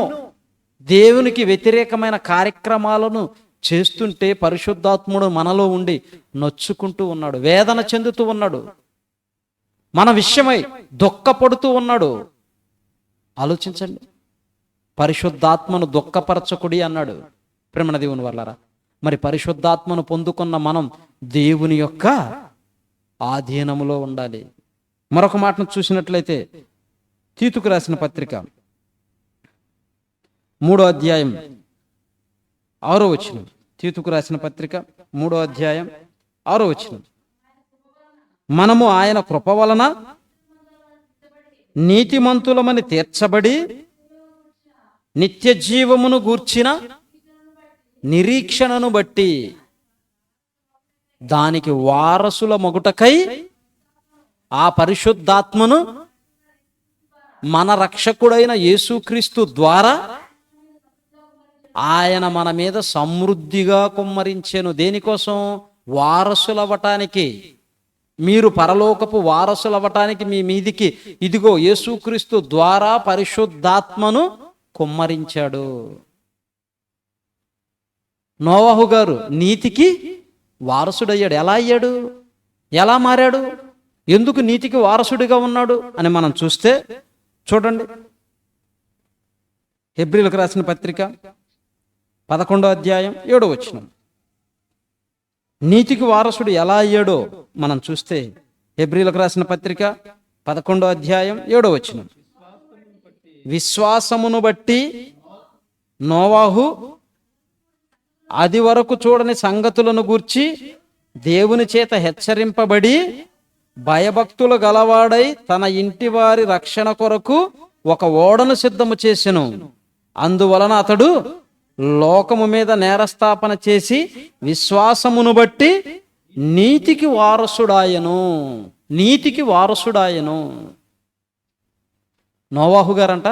దేవునికి వ్యతిరేకమైన కార్యక్రమాలను చేస్తుంటే పరిశుద్ధాత్ముడు మనలో ఉండి నొచ్చుకుంటూ ఉన్నాడు, వేదన చెందుతూ ఉన్నాడు, మన విషయమై దుఃఖపడుతూ ఉన్నాడు. ఆలోచించండి. పరిశుద్ధాత్మను దుఃఖపరచకుడి అన్నాడు. ప్రేమన దేవుని వల్లరా, మరి పరిశుద్ధాత్మను పొందుకున్న మనం దేవుని యొక్క ఆధీనములో ఉండాలి. మరొక మాటను చూసినట్లయితే తీతుకు రాసిన పత్రిక 3వ అధ్యాయం 6వ వచనం. తీతుకు రాసిన పత్రిక 3వ అధ్యాయం 6వ వచనం. మనము ఆయన కృప వలన నీతిమంతులమని తీర్చబడి నిత్య జీవమును గూర్చిన నిరీక్షణను బట్టి దానికి వారసుల మగుటకై ఆ పరిశుద్ధాత్మను మన రక్షకుడైన యేసుక్రీస్తు ద్వారా ఆయన మన మీద సమృద్ధిగా కుమ్మరించెను. దేనికోసం? వారసులవ్వటానికి. మీరు పరలోకపు వారసులవ్వటానికి మీ మీదికి ఇదిగో యేసుక్రీస్తు ద్వారా పరిశుద్ధాత్మను కుమ్మరించాడు. నోవహు గారు నీతికి వారసుడయ్యాడు. ఎలా అయ్యాడు? ఎలా మారాడు? ఎందుకు నీతికి వారసుడిగా ఉన్నాడు అని మనం చూస్తే చూడండి. హెబ్రీలకు రాసిన పత్రిక 11వ అధ్యాయం 7వ వచనం. నీతికి వారసుడు ఎలా అయ్యాడో మనం చూస్తే హెబ్రీలకు రాసిన పత్రిక 11వ అధ్యాయం 7వ వచనం. విశ్వాసమును బట్టి నోవాహు అది వరకు చూడని సంగతులను గూర్చి దేవుని చేత హెచ్చరింపబడి భయభక్తులు గలవాడై తన ఇంటి వారి రక్షణ కొరకు ఒక ఓడను సిద్ధము చేసెను. అందువలన అతడు లోకము మీద నేరస్థాపన చేసి విశ్వాసమును బట్టి నీతికి వారసుడాయను. నీతికి వారసుడాయను. నోవాహు గారంట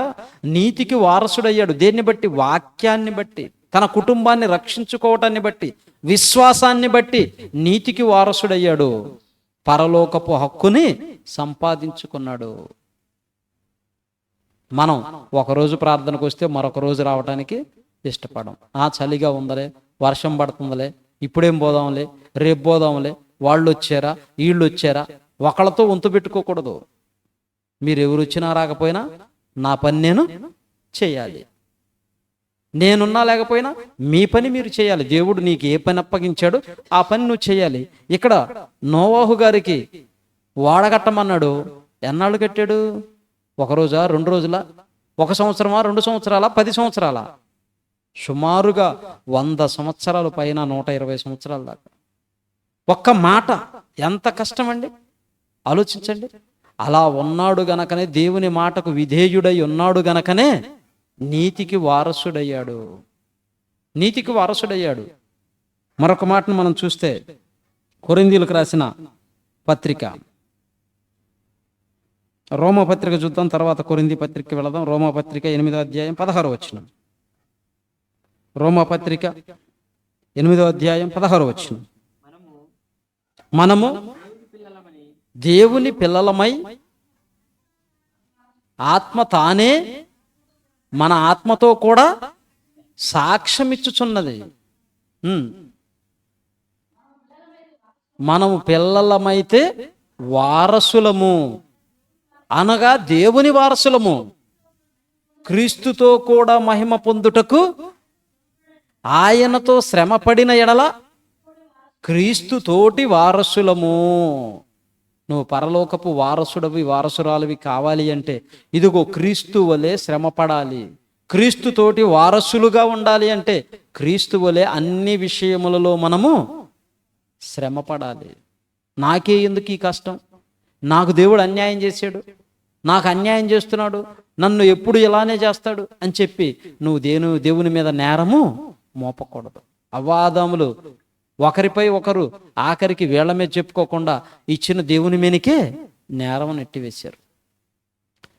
నీతికి వారసుడయ్యాడు. దేన్ని బట్టి? వాక్యాన్ని బట్టి, తన కుటుంబాన్ని రక్షించుకోవటాన్ని బట్టి, విశ్వాసాన్ని బట్టి నీతికి వారసుడయ్యాడు, పరలోకపు హక్కుని సంపాదించుకున్నాడు. మనం ఒకరోజు ప్రార్థనకు వస్తే మరొక రోజు రావడానికి ఇష్టపడం. చలిగా ఉందలే, వర్షం పడుతుందిలే, ఇప్పుడేం పోదాంలే, రేపు పోదాంలే, వాళ్ళు వచ్చారా వీళ్ళు వచ్చారా, ఒకళ్ళతో వంతు పెట్టుకోకూడదు. మీరు ఎవరు వచ్చినా రాకపోయినా నా పని నేను చేయాలి. నేనున్నా లేకపోయినా మీ పని మీరు చేయాలి. దేవుడు నీకు ఏ పని అప్పగించాడో ఆ పని నువ్వు చేయాలి. ఇక్కడ నోవాహు గారికి వాడగట్టమన్నాడు. ఎన్నాళ్ళు కట్టాడు? ఒక రోజా, 2 రోజులా, 1 సంవత్సరమా, 2 సంవత్సరాలా, 10 సంవత్సరాలా? సుమారుగా 100 సంవత్సరాలు పైన, 120 సంవత్సరాల దాకా. ఒక్క మాట ఎంత కష్టం అండి, ఆలోచించండి. అలా ఉన్నాడు గనకనే, దేవుని మాటకు విధేయుడై ఉన్నాడు గనకనే నీతికి వారసుడయ్యాడు. నీతికి వారసుడయ్యాడు. మరొక మాటను మనం చూస్తే కొరింథీయులకు రాసిన పత్రిక, రోమపత్రిక చూద్దాం, తర్వాత కొరింథీ పత్రికకి వెళదాం. రోమపత్రిక 8వ అధ్యాయం 16వ వచనం. రోమపత్రిక 8వ అధ్యాయం 16వ వచనం. మనము దేవుని పిల్లలమై ఆత్మ తానే మన ఆత్మతో కూడా సాక్ష్యమిచ్చుచున్నది. మనము పిల్లలమైతే వారసులము, అనగా దేవుని వారసులము, క్రీస్తుతో కూడా మహిమ పొందుటకు ఆయనతో శ్రమపడిన ఎడల క్రీస్తు తోటి వారసులము. నువ్వు పరలోకపు వారసుడవి, వారసురాలివి కావాలి అంటే ఇదిగో క్రీస్తు వలె శ్రమపడాలి. క్రీస్తు తోటి వారసులుగా ఉండాలి అంటే క్రీస్తు వలె అన్ని విషయములలో మనము శ్రమపడాలి. నాకే ఎందుకు ఈ కష్టం? నాకు దేవుడు అన్యాయం చేశాడు, నాకు అన్యాయం చేస్తున్నాడు, నన్ను ఎప్పుడు ఇలానే చేస్తాడు అని చెప్పి నువ్వు దేవుని మీద నేరము మోపకూడదు. అవాదములు ఒకరిపై ఒకరు ఆఖరికి వీళ్ళ మీద చెప్పుకోకుండా ఇచ్చిన దేవుని మీదకే నేరం నెట్టివేశారు.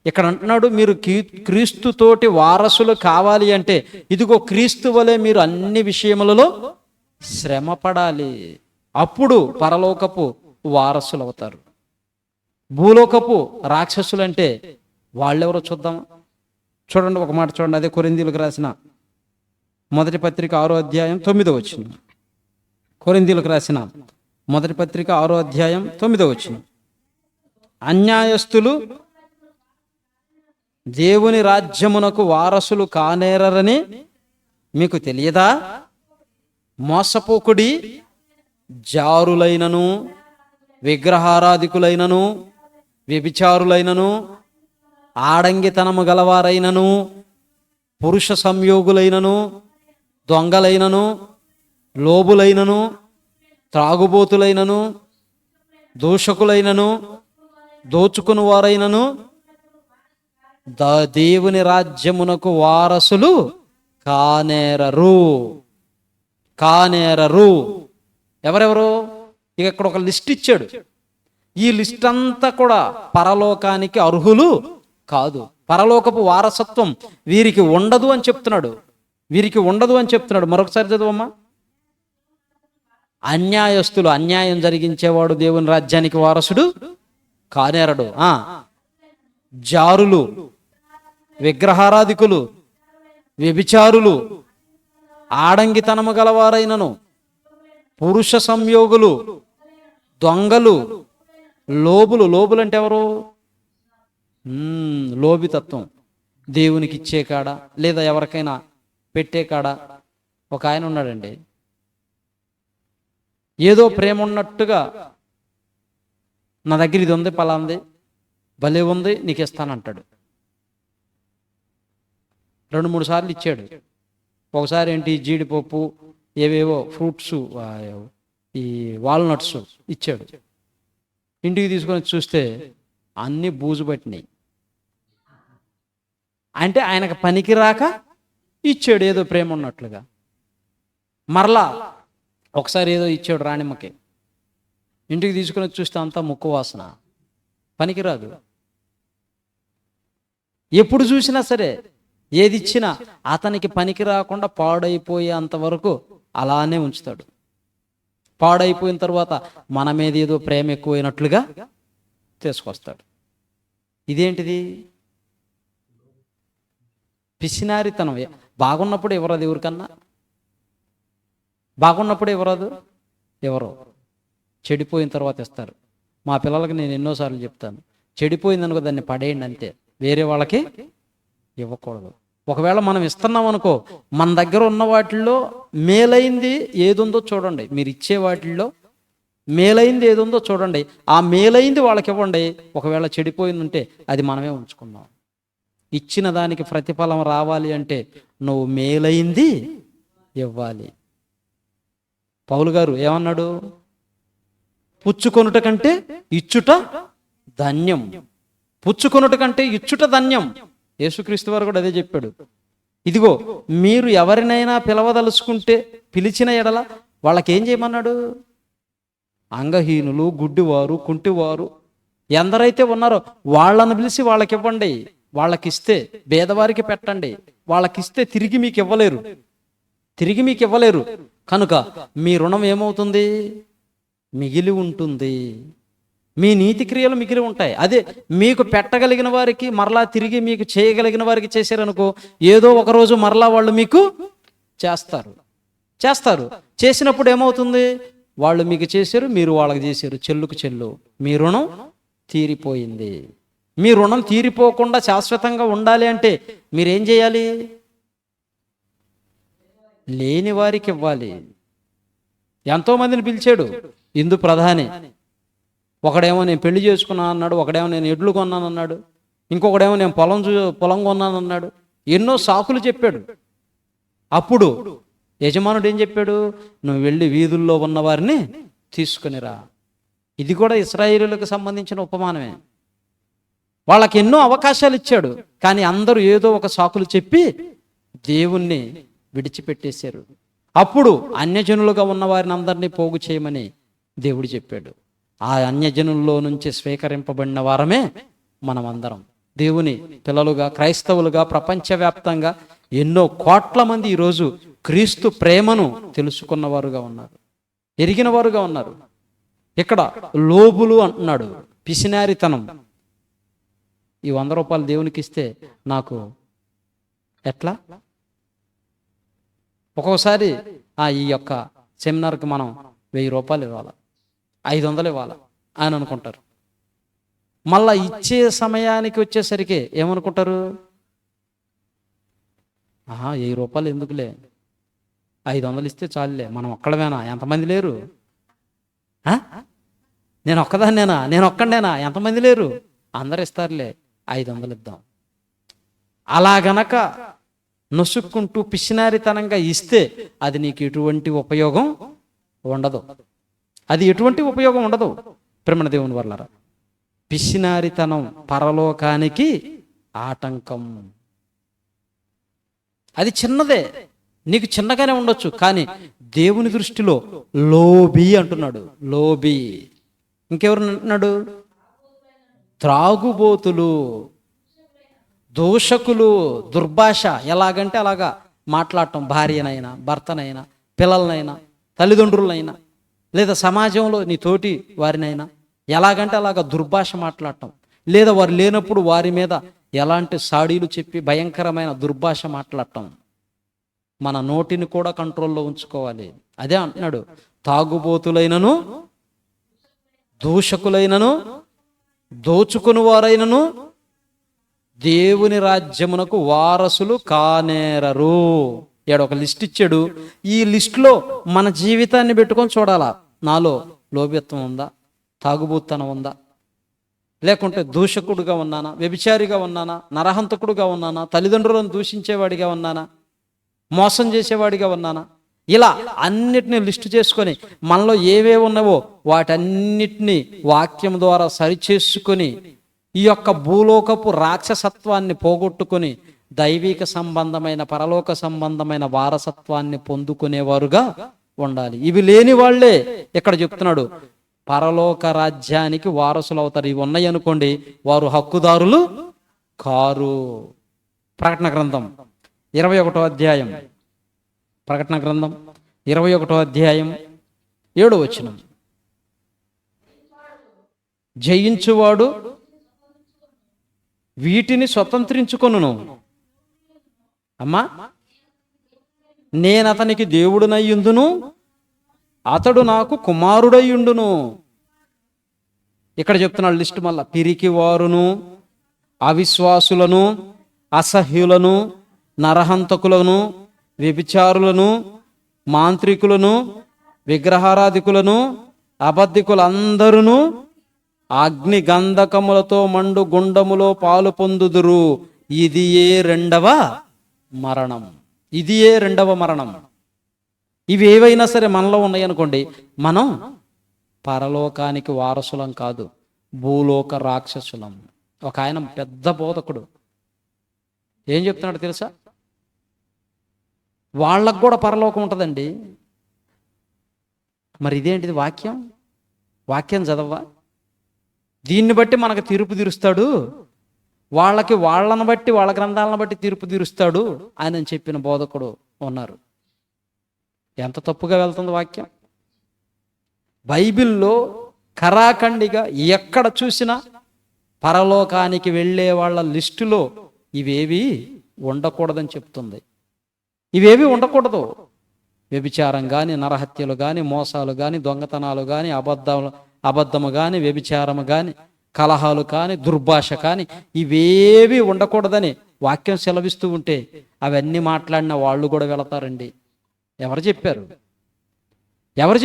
ఇక్కడ అంటున్నాడు, మీరు క్రీస్తుతోటి వారసులు కావాలి అంటే ఇదిగో క్రీస్తు వలె మీరు అన్ని విషయములలో శ్రమపడాలి. అప్పుడు పరలోకపు వారసులు అవుతారు. భూలోకపు రాక్షసులంటే వాళ్ళెవరో చూద్దాం. చూడండి, ఒక మాట చూడండి. అదే కొరింథీయులకు రాసిన మొదటి పత్రిక 6వ అధ్యాయం 9వ వచనం. కొరింథీయులకు రాసిన మొదటి పత్రిక 6వ అధ్యాయం 9వ వచనం. అన్యాయస్తులు దేవుని రాజ్యమునకు వారసులు కానేరని మీకు తెలియదా? మోసపోకుడి, జారులైనను, విగ్రహారాధికులైనను, వ్యభిచారులైనను, ఆడంగితనము గలవారైనను, పురుష సంయోగులైనను, దొంగలైనను, లోబులైనను, త్రాగుబోతులైనను, దూషకులైనను, దోచుకుని వారైనను దేవుని రాజ్యమునకు వారసులు కానేరరు. కానేరరు ఎవరెవరు? ఇక ఇక్కడ ఒక లిస్ట్ ఇచ్చాడు. ఈ లిస్ట్ అంతా కూడా పరలోకానికి అర్హులు కాదు. పరలోకపు వారసత్వం వీరికి ఉండదు అని చెప్తున్నాడు. వీరికి ఉండదు అని చెప్తున్నాడు. మరొకసారి చదువమ్మా. అన్యాయస్తులు, అన్యాయం జరిగించేవాడు దేవుని రాజ్యానికి వారసుడు కానేరడు. జారులు, విగ్రహారాధికులు, వ్యభిచారులు, ఆడంగితనము గలవారైనను, పురుష సంయోగులు, దొంగలు, లోబులు. లోబులు అంటే ఎవరు? లోబితత్వం. దేవునికి ఇచ్చే కాడ లేదా ఎవరికైనా పెట్టే కాడ ఒక ఆయన ఉన్నాడండి, ఏదో ప్రేమ ఉన్నట్టుగా నా దగ్గర ఇది ఉంది, పలాంది భలే ఉంది, నీకు ఇస్తానంటాడు. 2-3 సార్లు ఇచ్చాడు. ఒకసారి ఏంటి, జీడిపప్పు, ఏవేవో ఫ్రూట్స్, ఈ వాల్నట్స్ ఇచ్చాడు. ఇంటికి తీసుకొని చూస్తే అన్నీ బూజు పట్టినాయి. అంటే ఆయనకు పనికి రాక ఇచ్చాడు, ఏదో ప్రేమ ఉన్నట్లుగా. మరలా ఒకసారి ఏదో ఇచ్చాడు రాణిమ్మకి. ఇంటికి తీసుకొని చూస్తే అంతా ముక్కు వాసన, పనికిరాదు. ఎప్పుడు చూసినా సరే ఏది ఇచ్చినా అతనికి పనికి రాకుండా పాడైపోయేంత వరకు అలానే ఉంచుతాడు. పాడైపోయిన తర్వాత మన మీద ఏదో ప్రేమ ఎక్కువైనట్లుగా తీసుకొస్తాడు. ఇదేంటిది? పిసినారితనం. బాగున్నప్పుడు ఎవరది? ఎవరికన్నా బాగున్నప్పుడు ఎవరదు? ఎవరో. చెడిపోయిన తర్వాత ఇస్తారు. మా పిల్లలకి నేను ఎన్నోసార్లు చెప్తాను, చెడిపోయిందనుకో దాన్ని పడేయండి అంతే, వేరే వాళ్ళకి ఇవ్వకూడదు. ఒకవేళ మనం ఇస్తున్నాం అనుకో, మన దగ్గర ఉన్న వాటిల్లో మేలైంది ఏదుందో చూడండి. మీరు ఇచ్చే వాటిల్లో మేలైంది ఏదుందో చూడండి, ఆ మేలైంది వాళ్ళకి ఇవ్వండి. ఒకవేళ చెడిపోయిందంటే అది మనమే ఉంచుకుందాం. ఇచ్చిన దానికి ప్రతిఫలం రావాలి అంటే నువ్వు మేలైంది ఇవ్వాలి. పౌలు గారు ఏమన్నాడు? పుచ్చుకొనుట కంటే ఇచ్చుట ధన్యం. పుచ్చుకొనుట కంటే ఇచ్చుట ధన్యం. యేసుక్రీస్తు వారు కూడా అదే చెప్పాడు. ఇదిగో మీరు ఎవరినైనా పిలవదలుచుకుంటే పిలిచిన ఎడల వాళ్ళకి ఏం చేయమన్నాడు? అంగహీనులు, గుడ్డివారు, కుంటివారు ఎందరైతే ఉన్నారో వాళ్ళను పిలిచి వాళ్ళకి ఇవ్వండి. వాళ్ళకిస్తే పేదవారికి పెట్టండి. వాళ్ళకిస్తే తిరిగి మీకు ఇవ్వలేరు. కనుక మీ రుణం ఏమవుతుంది? మిగిలి ఉంటుంది. మీ నీతి క్రియలు మిగిలి ఉంటాయి. అదే మీకు పెట్టగలిగిన వారికి మరలా తిరిగి మీకు చేయగలిగిన వారికి చేశారనుకో, ఏదో ఒకరోజు మరలా వాళ్ళు మీకు చేస్తారు. చేసినప్పుడు ఏమవుతుంది? వాళ్ళు మీకు చేశారు, మీరు వాళ్ళకి చేశారు. చెల్లుకు చెల్లు. మీ రుణం తీరిపోయింది. మీ రుణం తీరిపోకుండా శాశ్వతంగా ఉండాలి అంటే మీరేం చేయాలి? లేని వారికి ఇవ్వాలి. ఎంతోమందిని పిలిచాడు ఇందు ప్రధాని. ఒకడేమో నేను పెళ్లి చేసుకున్నాను అన్నాడు, ఒకడేమో నేను ఎడ్లు కొన్నాను అన్నాడు, ఇంకొకడేమో నేను పొలం కొన్నాను అన్నాడు. ఎన్నో సాకులు చెప్పాడు. అప్పుడు యజమానుడు ఏం చెప్పాడు? నువ్వు వెళ్ళి వీధుల్లో ఉన్న వారిని తీసుకునిరా. ఇది కూడా ఇశ్రాయేలులకు సంబంధించిన ఉపమానమే. వాళ్ళకి ఎన్నో అవకాశాలు ఇచ్చాడు, కానీ అందరూ ఏదో ఒక సాకులు చెప్పి దేవుణ్ణి విడిచిపెట్టేశారు. అప్పుడు అన్యజనులుగా ఉన్న వారిని అందరినీ పోగు చేయమని దేవుడు చెప్పాడు. ఆ అన్యజనుల్లో నుంచి స్వీకరింపబడిన వారమే మనమందరం. దేవుని పిల్లలుగా, క్రైస్తవులుగా ప్రపంచవ్యాప్తంగా ఎన్నో కోట్ల మంది ఈరోజు క్రీస్తు ప్రేమను తెలుసుకున్నవారుగా ఉన్నారు, ఎరిగిన వారుగా ఉన్నారు. ఇక్కడ లోబులు అంటున్నాడు, పిసినారితనం. ఈ 100 రూపాయలు దేవునికి ఇస్తే నాకు ఎట్లా? ఒక్కోసారి ఈ యొక్క సెమినార్కి మనం 1000 రూపాయలు ఇవ్వాలి, 500 ఇవ్వాలి అని అనుకుంటారు. మళ్ళా ఇచ్చే సమయానికి వచ్చేసరికి ఏమనుకుంటారు? 1000 రూపాయలు ఎందుకులే, 500 ఇస్తే చాలులే, మనం ఒక్కడమేనా, ఎంతమంది లేరు? నేను ఒక్కదాన్నేనా, నేను ఒక్కడేనా, ఎంతమంది లేరు, అందరు ఇస్తారులే, 500 ఇద్దాం. అలా గనక నొసుక్కుంటూ పిసినారితనంగా ఇస్తే అది నీకు ఎటువంటి ఉపయోగం ఉండదు. ప్రేమ దేవుని వల్లరా, పిసినారితనం పరలోకానికి ఆటంకం. అది చిన్నదే, నీకు చిన్నగానే ఉండొచ్చు, కానీ దేవుని దృష్టిలో లోబి అంటున్నాడు. లోబి. ఇంకెవరు అంటున్నాడు? త్రాగుబోతులు, దూషకులు, దుర్భాష. ఎలాగంటే అలాగా మాట్లాడటం, భార్యనైనా, భర్తనైనా, పిల్లలనైనా, తల్లిదండ్రులనైనా, లేదా సమాజంలో నీ తోటి వారినైనా ఎలాగంటే అలాగా దుర్భాష మాట్లాడటం, లేదా వారు లేనప్పుడు వారి మీద ఎలాంటి సాడీలు చెప్పి భయంకరమైన దుర్భాష మాట్లాడటం. మన నోటిని కూడా కంట్రోల్లో ఉంచుకోవాలి. అదే అంటున్నాడు, తాగుబోతులైనను, దూషకులైనను, దోచుకుని వారైనను దేవుని రాజ్యమునకు వారసులు కానేరరు. ఒక లిస్ట్ ఇచ్చాడు. ఈ లిస్టులో మన జీవితాన్ని పెట్టుకొని చూడాలా. నాలో లోభిత్వం ఉందా, తాగుబోతనం ఉందా, లేకుంటే దూషకుడుగా ఉన్నానా, వ్యభిచారిగా ఉన్నానా, నరహంతకుడుగా ఉన్నానా, తల్లిదండ్రులను దూషించేవాడిగా ఉన్నానా, మోసం చేసేవాడిగా ఉన్నానా? ఇలా అన్నిటినీ లిస్టు చేసుకొని మనలో ఏవే ఉన్నావో వాటన్నిటినీ వాక్యం ద్వారా సరిచేసుకొని ఈ యొక్క భూలోకపు రాక్షసత్వాన్ని పోగొట్టుకొని దైవిక సంబంధమైన, పరలోక సంబంధమైన వారసత్వాన్ని పొందుకునేవారుగా ఉండాలి. ఇవి లేని వాళ్ళే ఇక్కడ చెప్తున్నాడు పరలోక రాజ్యానికి వారసులు అవుతారు. ఇవి ఉన్నాయి అనుకోండి, వారు హక్కుదారులు కారు. ప్రకటన గ్రంథం 21వ అధ్యాయం, ప్రకటన గ్రంథం 21వ అధ్యాయం 7వ వచనం. జయించువాడు వీటిని స్వతంత్రించుకొనును. అమ్మా, నేనతనికి దేవుడునయ్యుందును, అతడు నాకు కుమారుడయ్యుండును. ఇక్కడ చెప్తున్నాడు లిస్ట్ మళ్ళా. పిరికి వారును, అవిశ్వాసులను, అసహ్యులను, నరహంతకులను, వ్యభిచారులను, మాంత్రికులను, విగ్రహారాధికులను, అబద్ధికులందరూ అగ్ని గంధకములతో మండు గుండములో పాలు పొందుదురు. ఇది ఏ రెండవ మరణం. ఇది ఏ రెండవ మరణం. ఇవి ఏవైనా సరే మనలో ఉన్నాయనుకోండి, మనం పరలోకానికి వారసులం కాదు, భూలోక రాక్షసులం. ఒక ఆయన పెద్ద బోధకుడు ఏం చెప్తున్నాడు తెలుసా? వాళ్ళకు కూడా పరలోకం ఉంటుందండి. మరి ఇదేంటిది? వాక్యం చదవా? దీన్ని బట్టి మనకు తీర్పు తీరుస్తాడు, వాళ్ళకి వాళ్ళని బట్టి, వాళ్ళ గ్రంథాలను బట్టి తీర్పు తీరుస్తాడు ఆయన చెప్పిన బోధకుడు ఉన్నారు. ఎంత తప్పుగా వెళ్తుంది వాక్యం. బైబిల్లో కరాఖండిగా ఎక్కడ చూసినా పరలోకానికి వెళ్ళే వాళ్ళ లిస్టులో ఇవేవి ఉండకూడదని చెప్తుంది. ఇవేవి ఉండకూడదు. వ్యభిచారం కానీ, నరహత్యలు కానీ, మోసాలు కానీ, దొంగతనాలు కానీ, అబద్ధము కానీ, వ్యభిచారము కానీ, కలహాలు కానీ, దుర్భాష కానీ, ఇవేవి ఉండకూడదని వాక్యం సెలవిస్తూ ఉంటే అవన్నీ మాట్లాడిన వాళ్ళు కూడా వెళతారండి. ఎవరు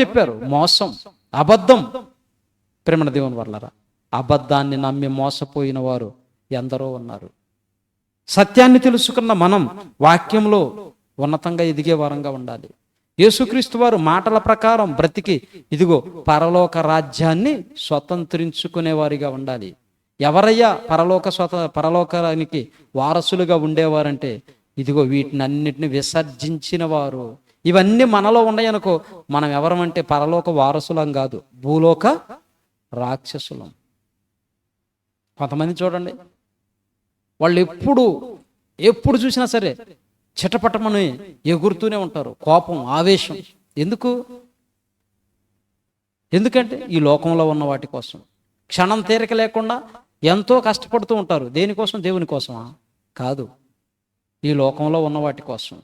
చెప్పారు? మోసం, అబద్ధం. ప్రేమ దేవుని వర్లరా, అబద్ధాన్ని నమ్మి మోసపోయిన వారు ఎందరో ఉన్నారు. సత్యాన్ని తెలుసుకున్న మనం వాక్యంలో ఉన్నతంగా ఎదిగే వారంగా ఉండాలి. యేసుక్రీస్తు వారు మాటల ప్రకారం బ్రతికి ఇదిగో పరలోక రాజ్యాన్ని స్వతంత్రించుకునే వారిగా ఉండాలి. ఎవరయ్యా పరలోకానికి వారసులుగా ఉండేవారంటే ఇదిగో వీటిని అన్నిటిని విసర్జించిన వారు. ఇవన్నీ మనలో ఉన్నాయనుకో, మనం ఎవరమంటే పరలోక వారసులం కాదు, భూలోక రాక్షసులం. కొంతమంది చూడండి, వాళ్ళు ఎప్పుడు చూసినా సరే చిటపటమని ఎగురుతూనే ఉంటారు. కోపం, ఆవేశం. ఎందుకంటే ఈ లోకంలో ఉన్న వాటి కోసం క్షణం తీరిక లేకుండా ఎంతో కష్టపడుతూ ఉంటారు. దేనికోసం? దేవుని కోసమా? కాదు, ఈ లోకంలో ఉన్న వాటి కోసం.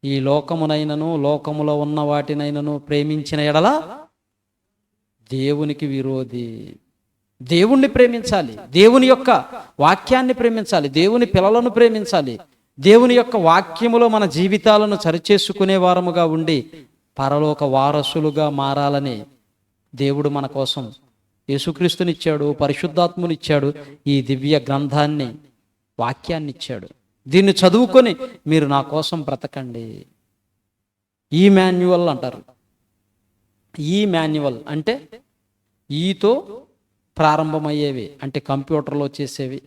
ఈ లోకమునైనను లోకములో ఉన్న వాటినైనను ప్రేమించిన ఎడల దేవునికి విరోధి. దేవుణ్ణి ప్రేమించాలి, దేవుని యొక్క వాక్యాన్ని ప్రేమించాలి, దేవుని పిల్లలను ప్రేమించాలి, దేవుని యొక్క వాక్యములో మన జీవితాలను సరిచేసుకునే వారముగా ఉండి పరలోక వారసులుగా మారాలని దేవుడు మన కోసం యేసుక్రీస్తునిచ్చాడు, పరిశుద్ధాత్మునిచ్చాడు, ఈ దివ్య గ్రంథాన్ని, వాక్యాన్ని ఇచ్చాడు. దీన్ని చదువుకొని మీరు నా కోసం బ్రతకండి. ఈ మాన్యువల్ అంటారు. ఈ మాన్యువల్ అంటే ఈతో ప్రారంభమయ్యేవి, అంటే కంప్యూటర్లో చేసేవి,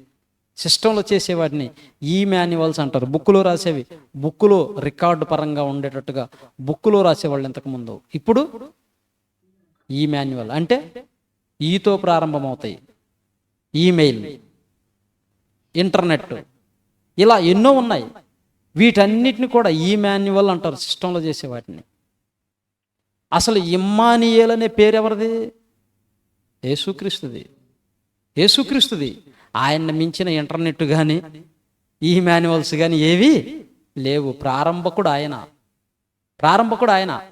సిస్టంలో చేసేవాటిని ఈ మాన్యువల్స్ అంటారు. బుక్కులో రాసేవి, బుక్కులో రికార్డు పరంగా ఉండేటట్టుగా బుక్కులో రాసేవాళ్ళు ఇంతకుముందు. ఇప్పుడు ఈ మాన్యువల్ అంటే ఈతో ప్రారంభమవుతాయి. ఈమెయిల్, ఇంటర్నెట్, ఇలా ఎన్నో ఉన్నాయి. వీటన్నిటిని కూడా ఈ మాన్యువల్ అంటారు, సిస్టంలో చేసేవాటిని. అసలు ఇమ్మానియేల్ అనే పేరు ఎవరిది? యేసుక్రీస్తుది. ఆయన్ని మించిన ఇంటర్నెట్ కానీ ఈ మాన్యువల్స్ కానీ ఏవి లేవు. ప్రారంభకుడు ఆయన.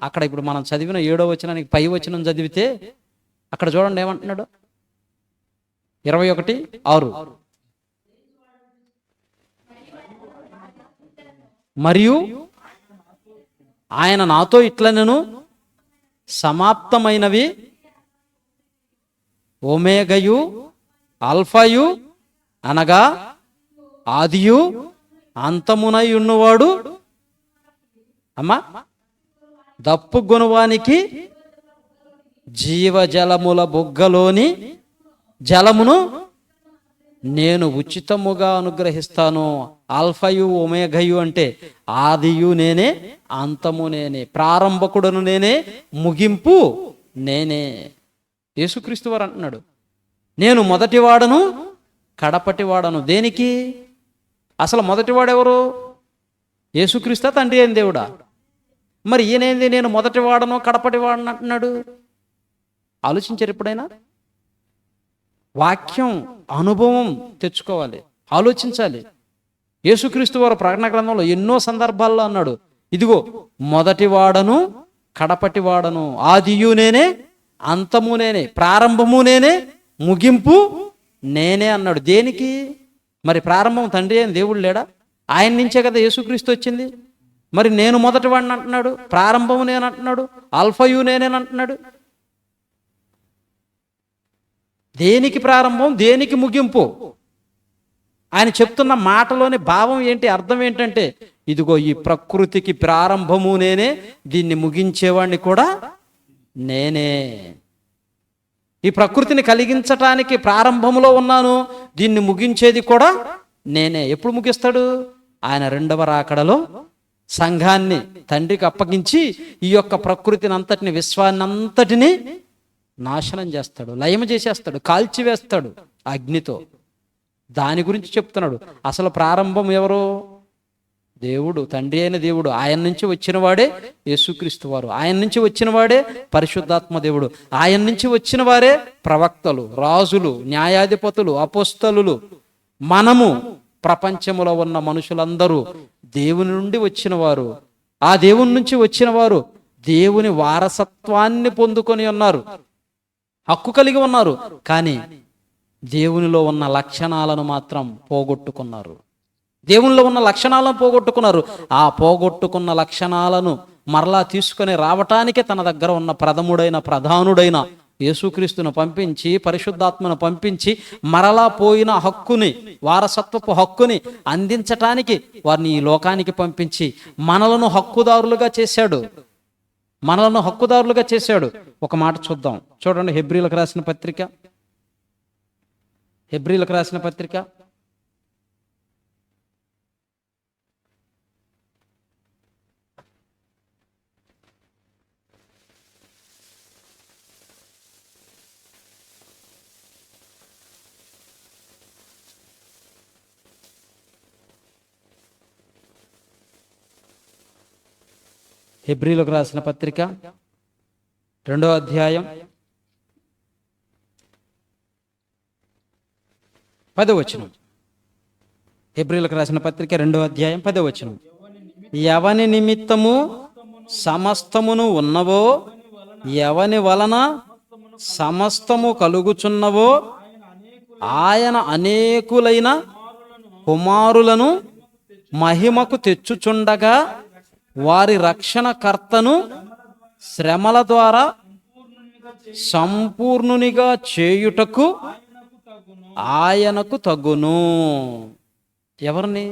అక్కడ ఇప్పుడు మనం చదివిన 7వ వచనానికి పై వచనం చదివితే అక్కడ చూడండి ఏమంటున్నాడు. 21:6 మరియు ఆయన నాతో ఇట్లనెను, సమాప్తమైనవి ఒమేగయు ఆల్ఫాయు అనగా ఆదియు అంతమునై ఉన్నవాడు. అమ్మా, దప్పు గొనువానికి జీవజలముల బుగ్గలోని జలమును నేను ఉచితముగా అనుగ్రహిస్తాను. ఆల్ఫయు ఒమేగయు అంటే ఆదియు నేనే, అంతము నేనే, ప్రారంభకుడును నేనే, ముగింపు నేనే. యేసుక్రీస్తు వారు అంటున్నాడు, నేను మొదటివాడను కడపటివాడను. దేనికి? అసలు మొదటివాడెవరు? యేసుక్రీస్తా తండ్రి అయిన దేవుడా? మరి ఈయనేంది నేను మొదటి వాడను కడపటి వాడను అంటున్నాడు? ఆలోచించారు ఎప్పుడైనా? వాక్యం అనుభవం తెచ్చుకోవాలి, ఆలోచించాలి. యేసుక్రీస్తు వారు ప్రకటన గ్రంథంలో ఎన్నో సందర్భాల్లో అన్నాడు, ఇదిగో మొదటి వాడను కడపటి వాడను, ఆదియు నేనే అంతము నేనే, ప్రారంభము నేనే ముగింపు నేనే అన్నాడు. దేనికి? మరి ప్రారంభం తండ్రి అయిన దేవుడు లేడా? ఆయన నుంచే కదా యేసుక్రీస్తు వచ్చింది. మరి నేను మొదటి వాడిని అంటున్నాడు, ప్రారంభము నేను అంటున్నాడు, ఆల్ఫయు నేనేనంటున్నాడు. దేనికి ప్రారంభం, దేనికి ముగింపు? ఆయన చెప్తున్న మాటలోని భావం ఏంటి, అర్థం ఏంటంటే, ఇదిగో ఈ ప్రకృతికి ప్రారంభము నేనే, దీన్ని ముగించేవాడిని కూడా నేనే. ఈ ప్రకృతిని కలిగించటానికి ప్రారంభంలో ఉన్నాను, దీన్ని ముగించేది కూడా నేనే. ఎప్పుడు ముగిస్తాడు? ఆయన రెండవ రాకడలో సంఘాన్ని తండ్రికి అప్పగించి ఈ యొక్క ప్రకృతిని అంతటిని, విశ్వాన్ని అంతటిని నాశనం చేస్తాడు, లయం చేసేస్తాడు, కాల్చివేస్తాడు అగ్నితో. దాని గురించి చెప్తున్నాడు. అసలు ప్రారంభం ఎవరు? దేవుడు, తండ్రి అయిన దేవుడు. ఆయన నుంచి వచ్చిన వాడే యేసుక్రీస్తు వారు, ఆయన నుంచి వచ్చిన వాడే పరిశుద్ధాత్మ దేవుడు, ఆయన నుంచి వచ్చిన వారే ప్రవక్తలు, రాజులు, న్యాయాధిపతులు, అపోస్తలులు. మనము ప్రపంచంలో ఉన్న మనుషులందరూ దేవుని నుండి వచ్చిన వారు. ఆ దేవుని నుంచి వచ్చిన వారు దేవుని వారసత్వాన్ని పొందుకొని ఉన్నారు, హక్కు కలిగి ఉన్నారు. కానీ దేవునిలో ఉన్న లక్షణాలను మాత్రం పోగొట్టుకున్నారు. దేవునిలో ఉన్న లక్షణాలను పోగొట్టుకున్నారు. ఆ పోగొట్టుకున్న లక్షణాలను మరలా తీసుకొని రావటానికే తన దగ్గర ఉన్న ప్రధానుడైన యేసుక్రీస్తును పంపించి, పరిశుద్ధాత్మను పంపించి, మరలా పోయిన హక్కుని, వారసత్వపు హక్కుని అందించటానికి వారిని ఈ లోకానికి పంపించి మనలను హక్కుదారులుగా చేశాడు. ఒక మాట చూద్దాం, చూడండి. హెబ్రీలకు రాసిన పత్రిక 2వ అధ్యాయం 10వ వచనం. హెబ్రీలకు రాసిన పత్రిక 2వ అధ్యాయం 10వ వచనం. ఎవని నిమిత్తము సమస్తమును ఉన్నవో, ఎవని వలన సమస్తము కలుగుచున్నవో, ఆయన అనేకులైన కుమారులను మహిమకు తెచ్చుచుండగా, వారి రక్షణకర్తను శ్రమల ద్వారా సంపూర్ణునిగా చేయుటకు ఆయనకు తగును. ఎవరిని?